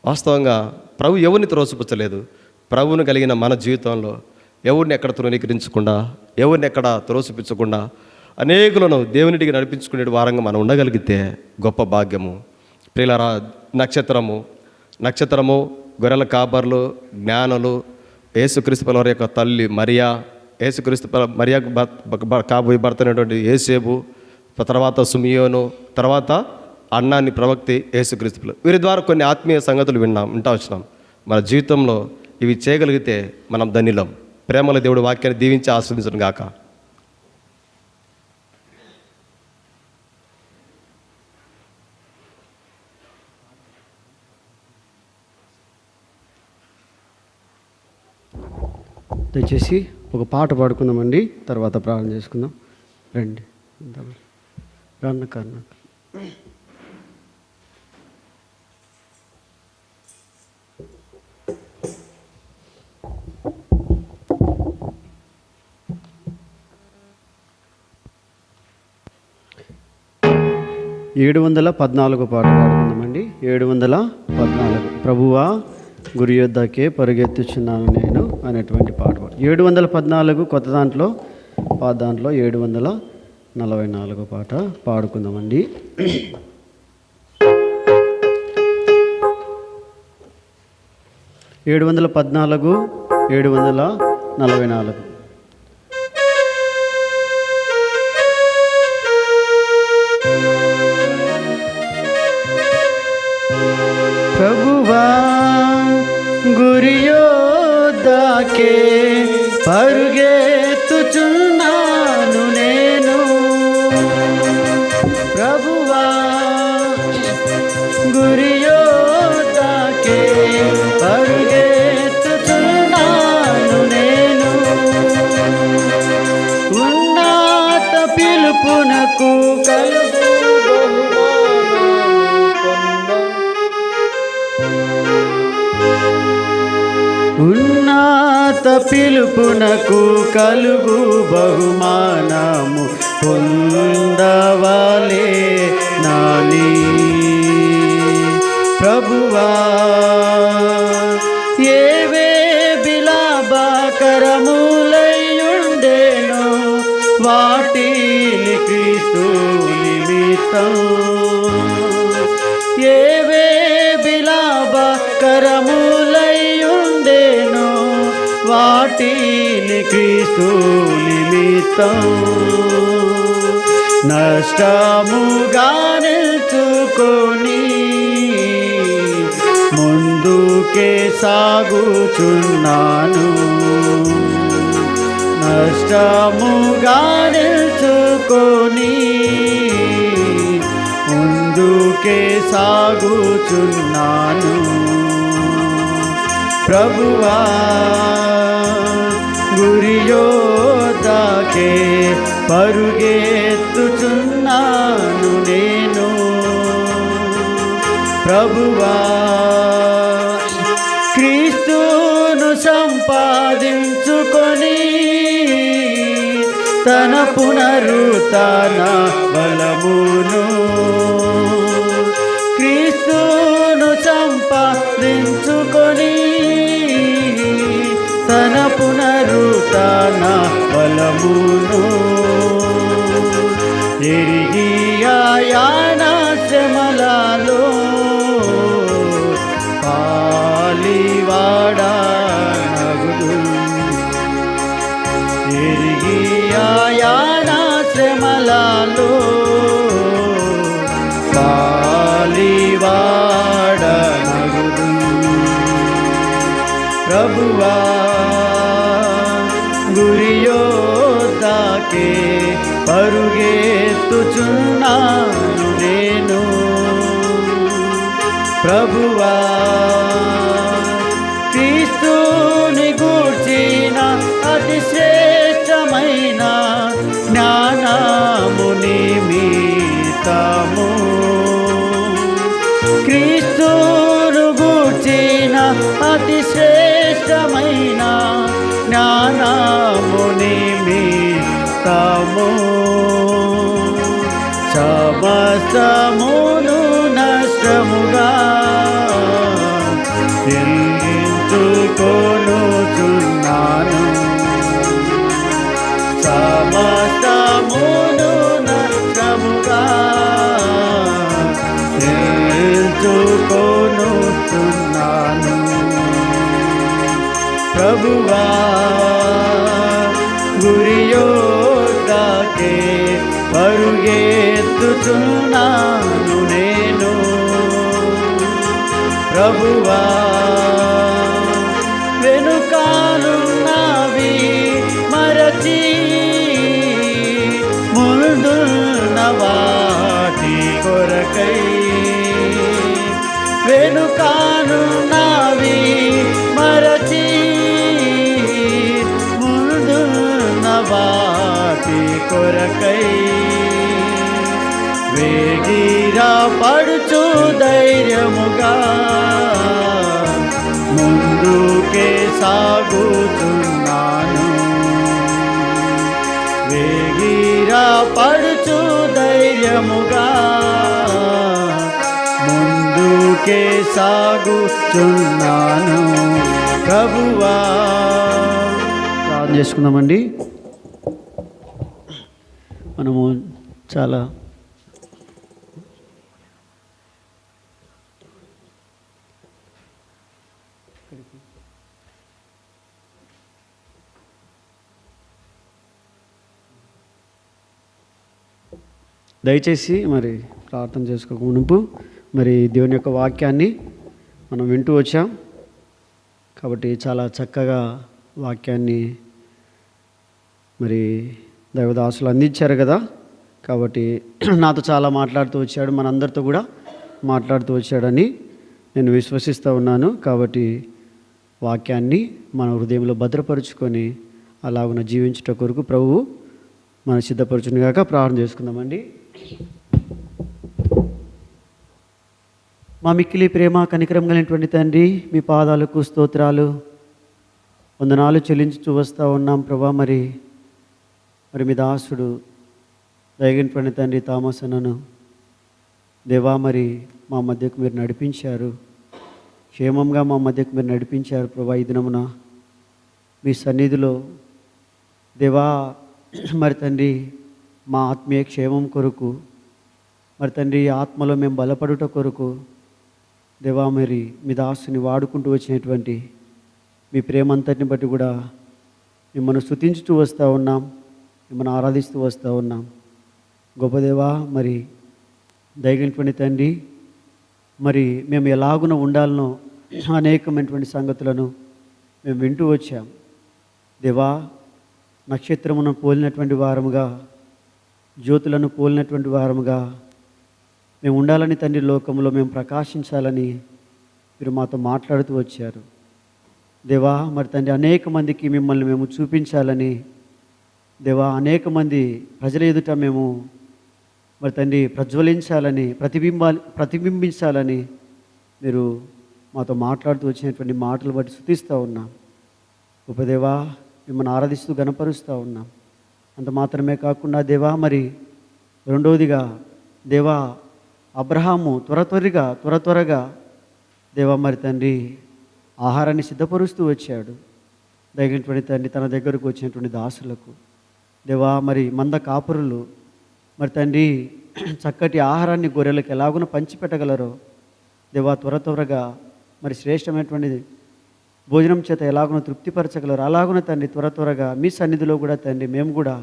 వాస్తవంగా ప్రభు ఎవరిని త్రోసిపుచ్చలేదు. ప్రభువును కలిగిన మన జీవితంలో ఎవరిని ఎక్కడ తృణీకరించకుండా, ఎవరిని ఎక్కడ త్రోసిపుచ్చకుండా అనేకులను దేవునిటికి నడిపించుకునే వారంగా మనం ఉండగలిగితే గొప్ప భాగ్యము. ప్రియులారా, నక్షత్రము గొర్రెల కాపర్లు, జ్ఞానులు, యేసుక్రీస్తు వారి యొక్క తల్లి మరియా, యేసుక్రీస్తు మరియాకు కాబోయే భర్త అయినటువంటి యేసేపు, తర్వాత సుమియోను, తర్వాత అన్నాని ప్రవక్తి యేసుక్రీస్తు. వీరి ద్వారా కొన్ని ఆత్మీయ సంగతులు వింటా వచ్చినాం. మన జీవితంలో ఇవి చేయగలిగితే మనం ధన్యులం. ప్రేమల దేవుడు వాక్యాన్ని దీవించి ఆస్వాదించను గాక. దయచేసి ఒక పాట పాడుకుందామండి, తర్వాత ప్రార్థన చేసుకుందాం. రండి కర్ణ 714 పాట పాడుకుందామండి. 714 ప్రభువా గురి యొద్దకే పరుగెత్తుచున్నాను నేను అనేటువంటి పాట. 714 కొత్త దాంట్లో 744 పాట పాడుకుందామండి. 714 744. ప్రభువా గురి యొద్దకే పరుగెత్తుచున్నాను నేను, ప్రభువా గురి యొద్దకే పరుగెత్తుచున్నాను నేను, ఉన్నత పిలుపునకు ఉన్నత పిలుపునకు కలుగు బహుమానము పొందవలే నాని ప్రభువా. ఏవే బిలాబాకరములయుండెనో వాటిని క్రీస్తు నిమిత్తం, ఏవే బిలాబాకరములయుండెనో వాటిని క్రీస్తు నిమిత్తం, నష్టముగా నిల్చుకొని ముందుకే సాగుచున్నాను, నష్టముగా నిల్చుకొని ముందుకే సాగుచున్నాను. ప్రభువా గురియోదాకే పరుగెత్తుచున్నాను నేను. ప్రభువా క్రీస్తును సంపాదించుకొని తన పునరుత్థాన బలమును, క్రీస్తును సంపాదించుకొని తన పునరుత్థాన బలమును ఎరిగి ఆయన శ్రమలలో పాలివాడనగుదు. ఎరిగి ఆయన శ్రమలలో పాలివాడనగుదు. ప్రభువా గురియోదాకే పరుగెత్తుచున్నాను నేను. ప్రభువా క్రీస్తుని గూర్చిన అతి శ్రేష్టమైన జ్ఞానము నిమిత్తము, క్రీస్తును గూర్చిన అతి శ్రేష్టమైన జ్ఞానము నిమిత్తము సమస్తమును నష్టముగా ఎంచుకొనుచున్నాను. సమస్తమును నష్టముగా ఎంచుకొనుచున్నాను. ప్రభువా గురియోదాకే పరుగెత్తుచున్నాను నేను. ప్రభువా వెనుకానున్నవి మరచి ముందున్న వాటి కొరకై, వెనుకానున్నవి మరచి ముందున్న వాటి కొరకై వేగిరా పడుచు ధైర్యముగా ముందుకే సాగుచున్నాను. వేగిరా పడుచు ధైర్యముగా ముందుకే సాగుచున్నాను. ప్రభువా ప్రార్థన చేసుకుందామండి. మనము చాలా దయచేసి మరి ప్రార్థన చేసుకోక మునుపు మరి దేవుని యొక్క వాక్యాన్ని మనం వింటూ వచ్చాం కాబట్టి చాలా చక్కగా వాక్యాన్ని మరి దైవదాసులు అందించారు కదా. కాబట్టి నాతో చాలా మాట్లాడుతూ వచ్చాడు, మనందరితో కూడా మాట్లాడుతూ వచ్చాడని నేను విశ్వసిస్తూ ఉన్నాను. కాబట్టి వాక్యాన్ని మన హృదయంలో భద్రపరుచుకొని అలాగున జీవించుట కొరకు ప్రభువు మన సిద్ధపరచునిగాక ప్రార్థన చేసుకుందామండి. మా మిక్కిలి ప్రేమ కనికరం కలిగినటువంటి తండ్రి, మీ పాదాలకు స్తోత్రాలు వందనాలు చెల్లించుతూ వస్తూ ఉన్నాం ప్రభా. మరి మీ దాసుడు దయగినటువంటి తండ్రి థామస్ అన్నను దేవా మరి మా మధ్యకు మీరు నడిపించారు, క్షేమంగా మా మధ్యకు మీరు నడిపించారు ప్రభా. ఈ దినమున మీ సన్నిధిలో దేవా మరి తండ్రి మా ఆత్మీయ క్షేమం కొరకు, మరి తండ్రి ఆత్మలో మేము బలపడుట కొరకు దేవా మరి మీ దాసుని వాడుకుంటూ వచ్చినటువంటి మీ ప్రేమంతటిని బట్టి కూడా మిమ్మల్ని స్తుతించుతూ వస్తూ ఉన్నాం, మిమ్మల్ని ఆరాధిస్తూ వస్తూ ఉన్నాం. గొప్ప దేవా మరి దయగలిగినటువంటి తండ్రి, మరి మేము ఎలాగున ఉండాలనో అనేకమైనటువంటి సంగతులను మేము వింటూ వచ్చాం దేవా. నక్షత్రమును పోలినటువంటి వారముగా, జ్యోతులను పోలినటువంటి వారముగా మేము ఉండాలని తండ్రి, లోకంలో మేము ప్రకాశించాలని మీరు మాతో మాట్లాడుతూ వచ్చారు. దేవా మరి తండ్రి, అనేక మందికి మిమ్మల్ని మేము చూపించాలని, దేవా అనేక మంది ప్రజల ఎదుట మేము మరి తండ్రి ప్రజ్వలించాలని, ప్రతిబింబించాలని మీరు మాతో మాట్లాడుతూ వచ్చినటువంటి మాటలు బట్టి స్తుతిస్తూ ఉన్నాం. ఉపదేవా మిమ్మల్ని ఆరాధిస్తూ గణపరుస్తూ ఉన్నాం. అంత మాత్రమే కాకుండా దేవా మరి రెండవదిగా దేవా అబ్రహాము త్వరగా దేవా మరి తండ్రి ఆహారాన్ని సిద్ధపరుస్తూ వచ్చాడు. దగినటువంటి తండ్రి తన దగ్గరకు వచ్చినటువంటి దాసులకు, దేవా మరి మంద కాపురులు మరి తండ్రి చక్కటి ఆహారాన్ని గొర్రెలకు ఎలాగున పంచిపెట్టగలరో దేవా, త్వరగా మరి శ్రేష్టమైనటువంటి భోజనం చేత ఎలాగున తృప్తిపరచగలరు, అలాగున తండ్రి త్వరగా మీ సన్నిధిలో కూడా తండ్రి మేము కూడా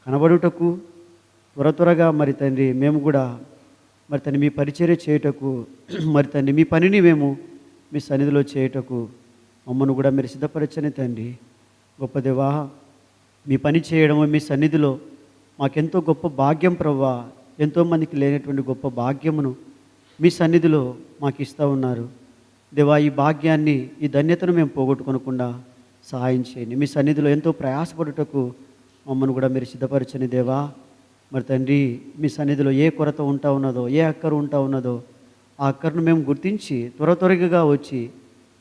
కనబడుటకు, త్వరగా మరి తండ్రి మేము కూడా మరి తండ్రి మీ పరిచర్య చేయుటకు, మరి తండ్రి మీ పనిని మేము మీ సన్నిధిలో చేయుటకు మమ్మల్ని కూడా మీరు సిద్ధపరచని తండ్రి. గొప్ప దేవా, మీ పని చేయడము మీ సన్నిధిలో మాకెంతో గొప్ప భాగ్యం ప్రభువా. ఎంతోమందికి లేనటువంటి గొప్ప భాగ్యమును మీ సన్నిధిలో మాకు ఇస్తూ ఉన్నారు దేవా. ఈ భాగ్యాన్ని, ఈ ధన్యతను మేము పోగొట్టుకోకుండా సహాయం చేయండి. మీ సన్నిధిలో ఎంతో ప్రయాసపడుటకు మమ్మల్ని కూడా మీరు సిద్ధపరచని దేవా. మరి తండ్రి, మీ సన్నిధిలో ఏ కొరత ఉంటా ఉన్నదో, ఏ అక్కరు ఉంటా ఉన్నదో ఆ అక్కర్ను మేము గుర్తించి త్వరగా వచ్చి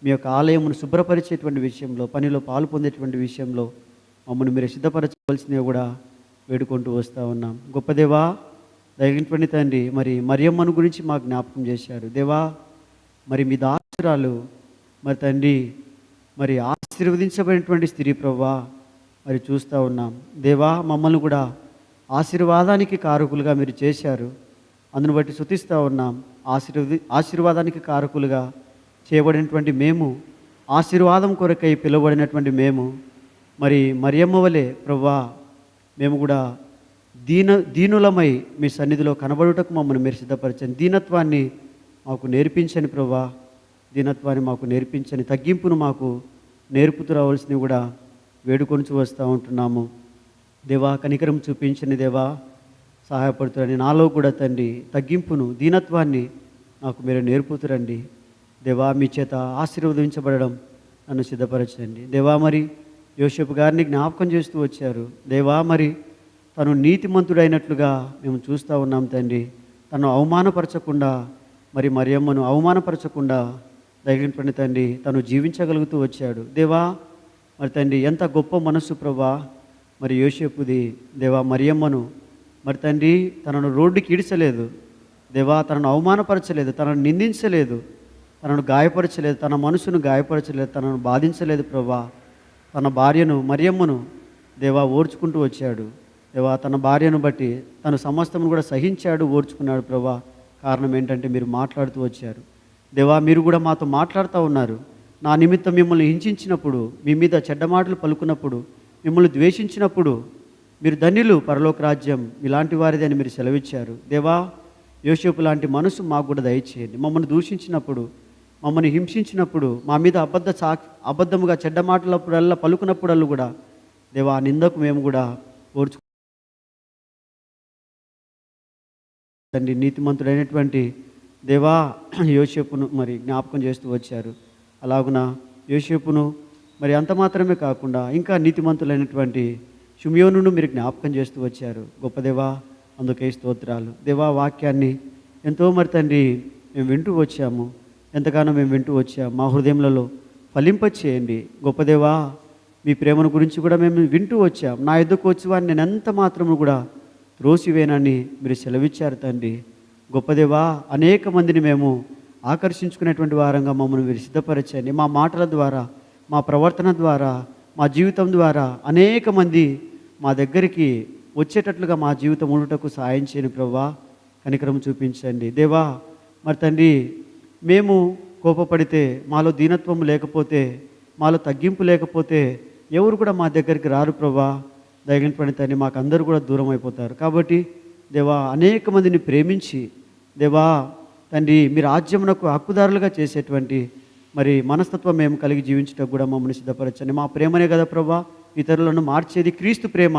మీ యొక్క ఆలయమును శుభ్రపరిచేటువంటి విషయంలో, పనిలో పాలు పొందేటువంటి విషయంలో మమ్మల్ని మీరు సిద్ధపరచవలసినవి కూడా వేడుకుంటూ వస్తూ ఉన్నాం. గొప్ప దేవా, దయగినటువంటి తండ్రి, మరి మరియమ్మను గురించి మాకు జ్ఞాపకం చేశారు దేవా. మరి మీ దాసురాలు మరి తండ్రి మరి ఆశీర్వదించబడినటువంటి స్త్రీ ప్రభువా, మరి చూస్తూ ఉన్నాం దేవా. మమ్మల్ని కూడా ఆశీర్వాదానికి కారకులుగా మీరు చేశారు. అందును బట్టి స్తుతిస్తూ ఉన్నాం. ఆశీర్వాదానికి కారకులుగా చేయబడినటువంటి మేము, ఆశీర్వాదం కొరకై పిలువబడినటువంటి మేము, మరి మరియమ్మ వలె ప్రభువా మేము కూడా దీనులమై మీ సన్నిధిలో కనబడుటకు మమ్మల్ని మీరు సిద్ధపరచండి. దీనత్వాన్ని మాకు నేర్పించని ప్రభువా, దీనత్వాన్ని మాకు నేర్పించని, తగ్గింపును మాకు నేర్పుతూ రావాల్సినవి కూడా వేడుకొని వస్తూ ఉంటున్నాము దేవా. కనికరం చూపించని దేవా, సహాయపడుతురండి. నాలో కూడా తండ్రి తగ్గింపును, దీనత్వాన్ని నాకు మీరు నేర్పుతురండి దేవా. మీ చేత ఆశీర్వదించబడడం నన్ను సిద్ధపరచండి దేవా. మరి యోసేపు గారిని జ్ఞాపకం చేస్తూ వచ్చారు దేవా. మరి తను నీతిమంతుడైనట్లుగా మేము చూస్తూ ఉన్నాం తండ్రి. తను అవమానపరచకుండా, మరి మరియమ్మను అవమానపరచకుండా దయగినటువంటి తండ్రి తను జీవించగలుగుతూ వచ్చాడు దేవా. మరి తండ్రి ఎంత గొప్ప మనస్సు ప్రభా మరి యోసేపుది దేవా. మరియమ్మను మరి తండ్రి తనను రోడ్డుకి ఈడ్చలేదు దేవా, తనను అవమానపరచలేదు, తనను నిందించలేదు, తనను గాయపరచలేదు, తన మనసును గాయపరచలేదు, తనను బాధించలేదు ప్రభా. తన భార్యను మరియమ్మను దేవా ఓర్చుకుంటూ వచ్చాడు దేవా. తన భార్యను బట్టి తను సమస్తమును కూడా సహించాడు, ఓర్చుకున్నాడు ప్రభా. కారణం ఏంటంటే మీరు మాట్లాడుతూ వచ్చారు దేవా. మీరు కూడా మాతో మాట్లాడుతూ ఉన్నారు. నా నిమిత్తం మిమ్మల్ని హింసించినప్పుడు, మీ మీద చెడ్డ మాటలు పలుకున్నప్పుడు, మిమ్మల్ని ద్వేషించినప్పుడు మీరు ధన్యులు, పరలోక రాజ్యం ఇలాంటి వారిది అని మీరు సెలవిచ్చారు దేవా. యోసేపు లాంటి మనసు మాకు కూడా దయచేయండి. మమ్మల్ని దూషించినప్పుడు, మమ్మల్ని హింసించినప్పుడు, మా మీద అబద్ధముగా చెడ్డ మాటలప్పుడల్లా పలుకున్నప్పుడల్లా కూడా దేవా నిందకు మేము కూడా ఓర్చుకోండి. నీతిమంతుడైనటువంటి దేవా యోసేపును మరి జ్ఞాపకం చేస్తూ వచ్చారు. అలాగున యోసేపును మరి అంత మాత్రమే కాకుండా ఇంకా నీతిమంతులైనటువంటి షిమ్యోనును మీరు జ్ఞాపకం చేస్తూ వచ్చారు గొప్ప దేవా. అందుకే స్తోత్రాలు దేవా. వాక్యాన్ని ఎంతో మరి తండ్రి మేము వింటూ వచ్చాము, ఎంతగానో మేము వింటూ వచ్చాము. మా హృదయంలో ఫలింపచేయండి గొప్ప దేవా. మీ ప్రేమను గురించి కూడా మేము వింటూ వచ్చాం. నా ఎద్దుకు వచ్చి వాడిని నేను ఎంత మాత్రము కూడా త్రోసివేనని మీరు సెలవిచ్చారు తండ్రి గొప్ప దేవా. అనేక మందిని మేము ఆకర్షించుకునేటువంటి వారంగా మమ్మల్ని మీరు సిద్ధపరచండి. మా మాటల ద్వారా, మా ప్రవర్తన ద్వారా, మా జీవితం ద్వారా అనేక మంది మా దగ్గరికి వచ్చేటట్లుగా మా జీవితం ఉండుటకు సాయం చేయని ప్రభువా. కనికరం చూపించండి దేవా. మరి తండ్రి, మేము కోపపడితే, మాలో దీనత్వం లేకపోతే, మాలో తగ్గింపు లేకపోతే ఎవరు కూడా మా దగ్గరికి రారు ప్రభువా. దయగని పని తండ్రి, మాకు అందరూ కూడా దూరం అయిపోతారు. కాబట్టి దేవా, అనేక మందిని ప్రేమించి దేవా తండ్రి మీ రాజ్యమునకు హక్కుదారులుగా చేసేటువంటి మరి మనస్తత్వం మేము కలిగి జీవించటకు కూడా మమ్మల్ని సిద్ధపరచండి. మా ప్రేమనే కదా ప్రభా ఇతరులను మార్చేది క్రీస్తు ప్రేమ,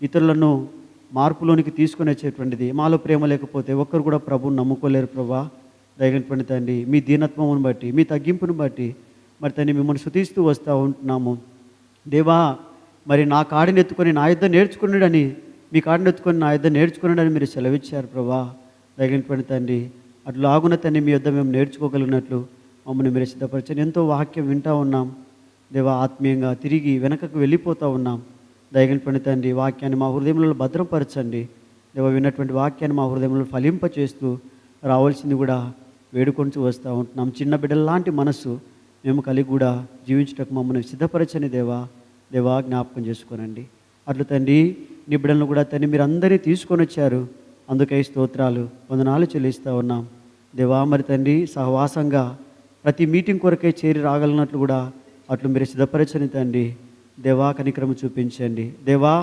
ఇతరులను మార్పులోనికి తీసుకొని వచ్చేటువంటిది. మాలో ప్రేమ లేకపోతే ఒక్కరు కూడా ప్రభువుని నమ్ముకోలేరు. ప్రభా దయగలిగినటువంటి తండ్రి, మీ దీనత్వమును బట్టి, మీ తగ్గింపును బట్టి మరి తండ్రి మిమ్మల్ని స్తుతిస్తూ వస్తూ ఉంటున్నాము. దేవా, మరి నా కాడిని ఎత్తుకొని నా యుద్ధం నేర్చుకున్నాడని, మీ కాడిని ఎత్తుకొని నా యుద్ధం నేర్చుకున్నాడని మీరు సెలవిచ్చారు. ప్రభా దయగలిగినటువంటి తండ్రి, అట్లా ఆగున తండ్రి మీ యుద్ధం మేము నేర్చుకోగలిగినట్లు మమ్మల్ని మీరు సిద్ధపరచండి. ఎంతో వాక్యం వింటూ ఉన్నాం దేవా, ఆత్మీయంగా తిరిగి వెనకకు వెళ్ళిపోతూ ఉన్నాం. దయగలిగినటువంటి తండ్రి, వాక్యాన్ని మా హృదయంలో భద్రపరచండి. దేవా, విన్నటువంటి వాక్యాన్ని మా హృదయంలో ఫలింపచేస్తూ రావాల్సింది కూడా వేడుకొని వస్తూ ఉంటున్నాం. చిన్న బిడ్డల్లాంటి మనస్సు మేము కలిగి కూడా జీవించటకు మమ్మల్ని సిద్ధపరచని దేవా, దేవా జ్ఞాపకం చేసుకోనండి. అట్లు తండ్రి, నీ బిడ్డలను కూడా తండ్రి మీరు అందరినీ తీసుకొని వచ్చారు, అందుకై స్తోత్రాలు వందనాలు చెల్లిస్తూ ఉన్నాం. దేవా మరి తండ్రి, సహవాసంగా ప్రతి మీటింగ్ కొరకే చేరి రాగలిగినట్లు కూడా అట్లు మీరు సిద్ధపరచని తండ్రి. దేవా కనికరము చూపించండి. దేవా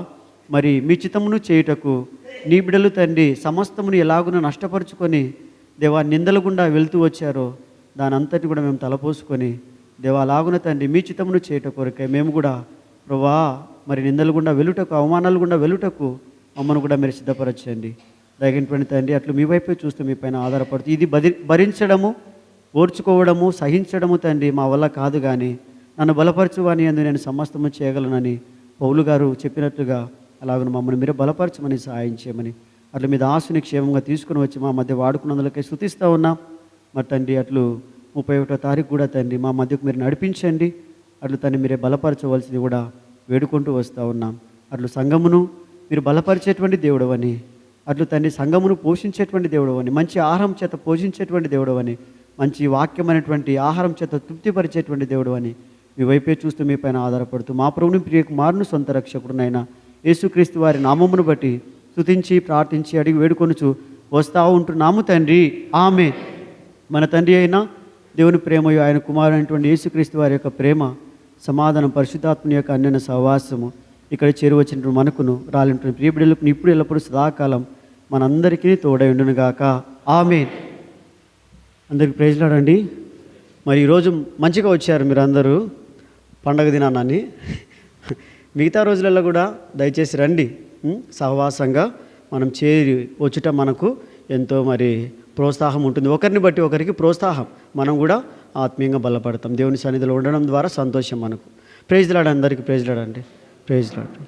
మరి మీ చిత్తమును చేయుటకు నీ బిడ్డలు తండ్రి సమస్తమును ఎలాగునో నష్టపరుచుకొని దేవా నిందల గుండా వెళ్తూ వచ్చారో దాని అంతటి కూడా మేము తలపోసుకొని దేవా అలాగున తండ్రి మీ చిత్తమును చేయట కొరకే మేము కూడా ప్రభా మరి నిందలు గుండా వెలుటకు, అవమానాలు గుండా వెలుటకు మమ్మను కూడా మీరు సిద్ధపరచండి. దయగినటువంటి తండ్రి, అట్లు మీ వైపే చూస్తూ మీ పైన ఆధారపడుతూ ఇది భరించడము, ఓర్చుకోవడము, సహించడము తండ్రి మా వల్ల కాదు, కానీ నన్ను బలపరచువాని అందు నేను సమస్తము చేయగలనని పౌలు గారు చెప్పినట్లుగా అలాగను మమ్మల్ని మీరు బలపరచమని సహాయం చేయమని అట్లా మీ దాసుని క్షేమంగా తీసుకుని వచ్చి మా మధ్య వాడుకున్నందులకే స్తుతిస్తూ ఉన్నాం. మరి తండ్రి అట్లు 31వ తారీఖు కూడా తండ్రి మా మధ్యకు మీరు నడిపించండి. అట్లు తండ్రి మీరే బలపరచవలసింది కూడా వేడుకుంటూ వస్తూ ఉన్నాం. అట్లు సంఘమును మీరు బలపరిచేటువంటి దేవుడు అని, అట్లు తండ్రి సంఘమును పోషించేటువంటి దేవుడు అని, మంచి ఆహారం చేత పోషించేటువంటి దేవుడు అని, మంచి వాక్యమైనటువంటి ఆహారం చేత తృప్తిపరిచేటువంటి దేవుడు అని మీ వైపే చూస్తూ మీ పైన ఆధారపడుతూ మా ప్రభుని ప్రియ కుమారుని సొంత రక్షకుడునైనా యేసుక్రీస్తు వారి నామమును బట్టి స్తుతించి ప్రార్థించి అడిగి వేడుకొనుచు వస్తూ ఉంటున్నాము తండ్రి. ఆమేన్. మన తండ్రి అయిన దేవుని ప్రేమయు ఆయన కుమారుడైనటువంటి యేసుక్రీస్తు వారి యొక్క ప్రేమ, సమాధానం, పరిశుద్ధాత్మని యొక్క అన్యోన్య సహవాసము ఇక్కడ చేరువచ్చినటువంటి మనకును రాలినటువంటి ప్రియ బిడ్డలకు ఇప్పుడు ఎల్లప్పుడూ సదాకాలం మనందరికీ తోడై ఉండునుగాక. ఆమేన్. అందరికీ ప్రైజ్ లార్డ్ అండి. మరి ఈరోజు మంచిగా వచ్చారు మీరు అందరూ పండగ దినాన్ని. మిగతా రోజులలో కూడా దయచేసి రండి. సహవాసంగా మనం చేరి వచ్చుట మనకు ఎంతో మరి ప్రోత్సాహం ఉంటుంది. ఒకరిని బట్టి ఒకరికి ప్రోత్సాహం. మనం కూడా ఆత్మీయంగా బలపడతాం. దేవుని సన్నిధిలో ఉండడం ద్వారా సంతోషం మనకు. ప్రైజ్ లార్డ్ అందరికీ. ప్రైజ్ లార్డ్ అండి. Praise lord.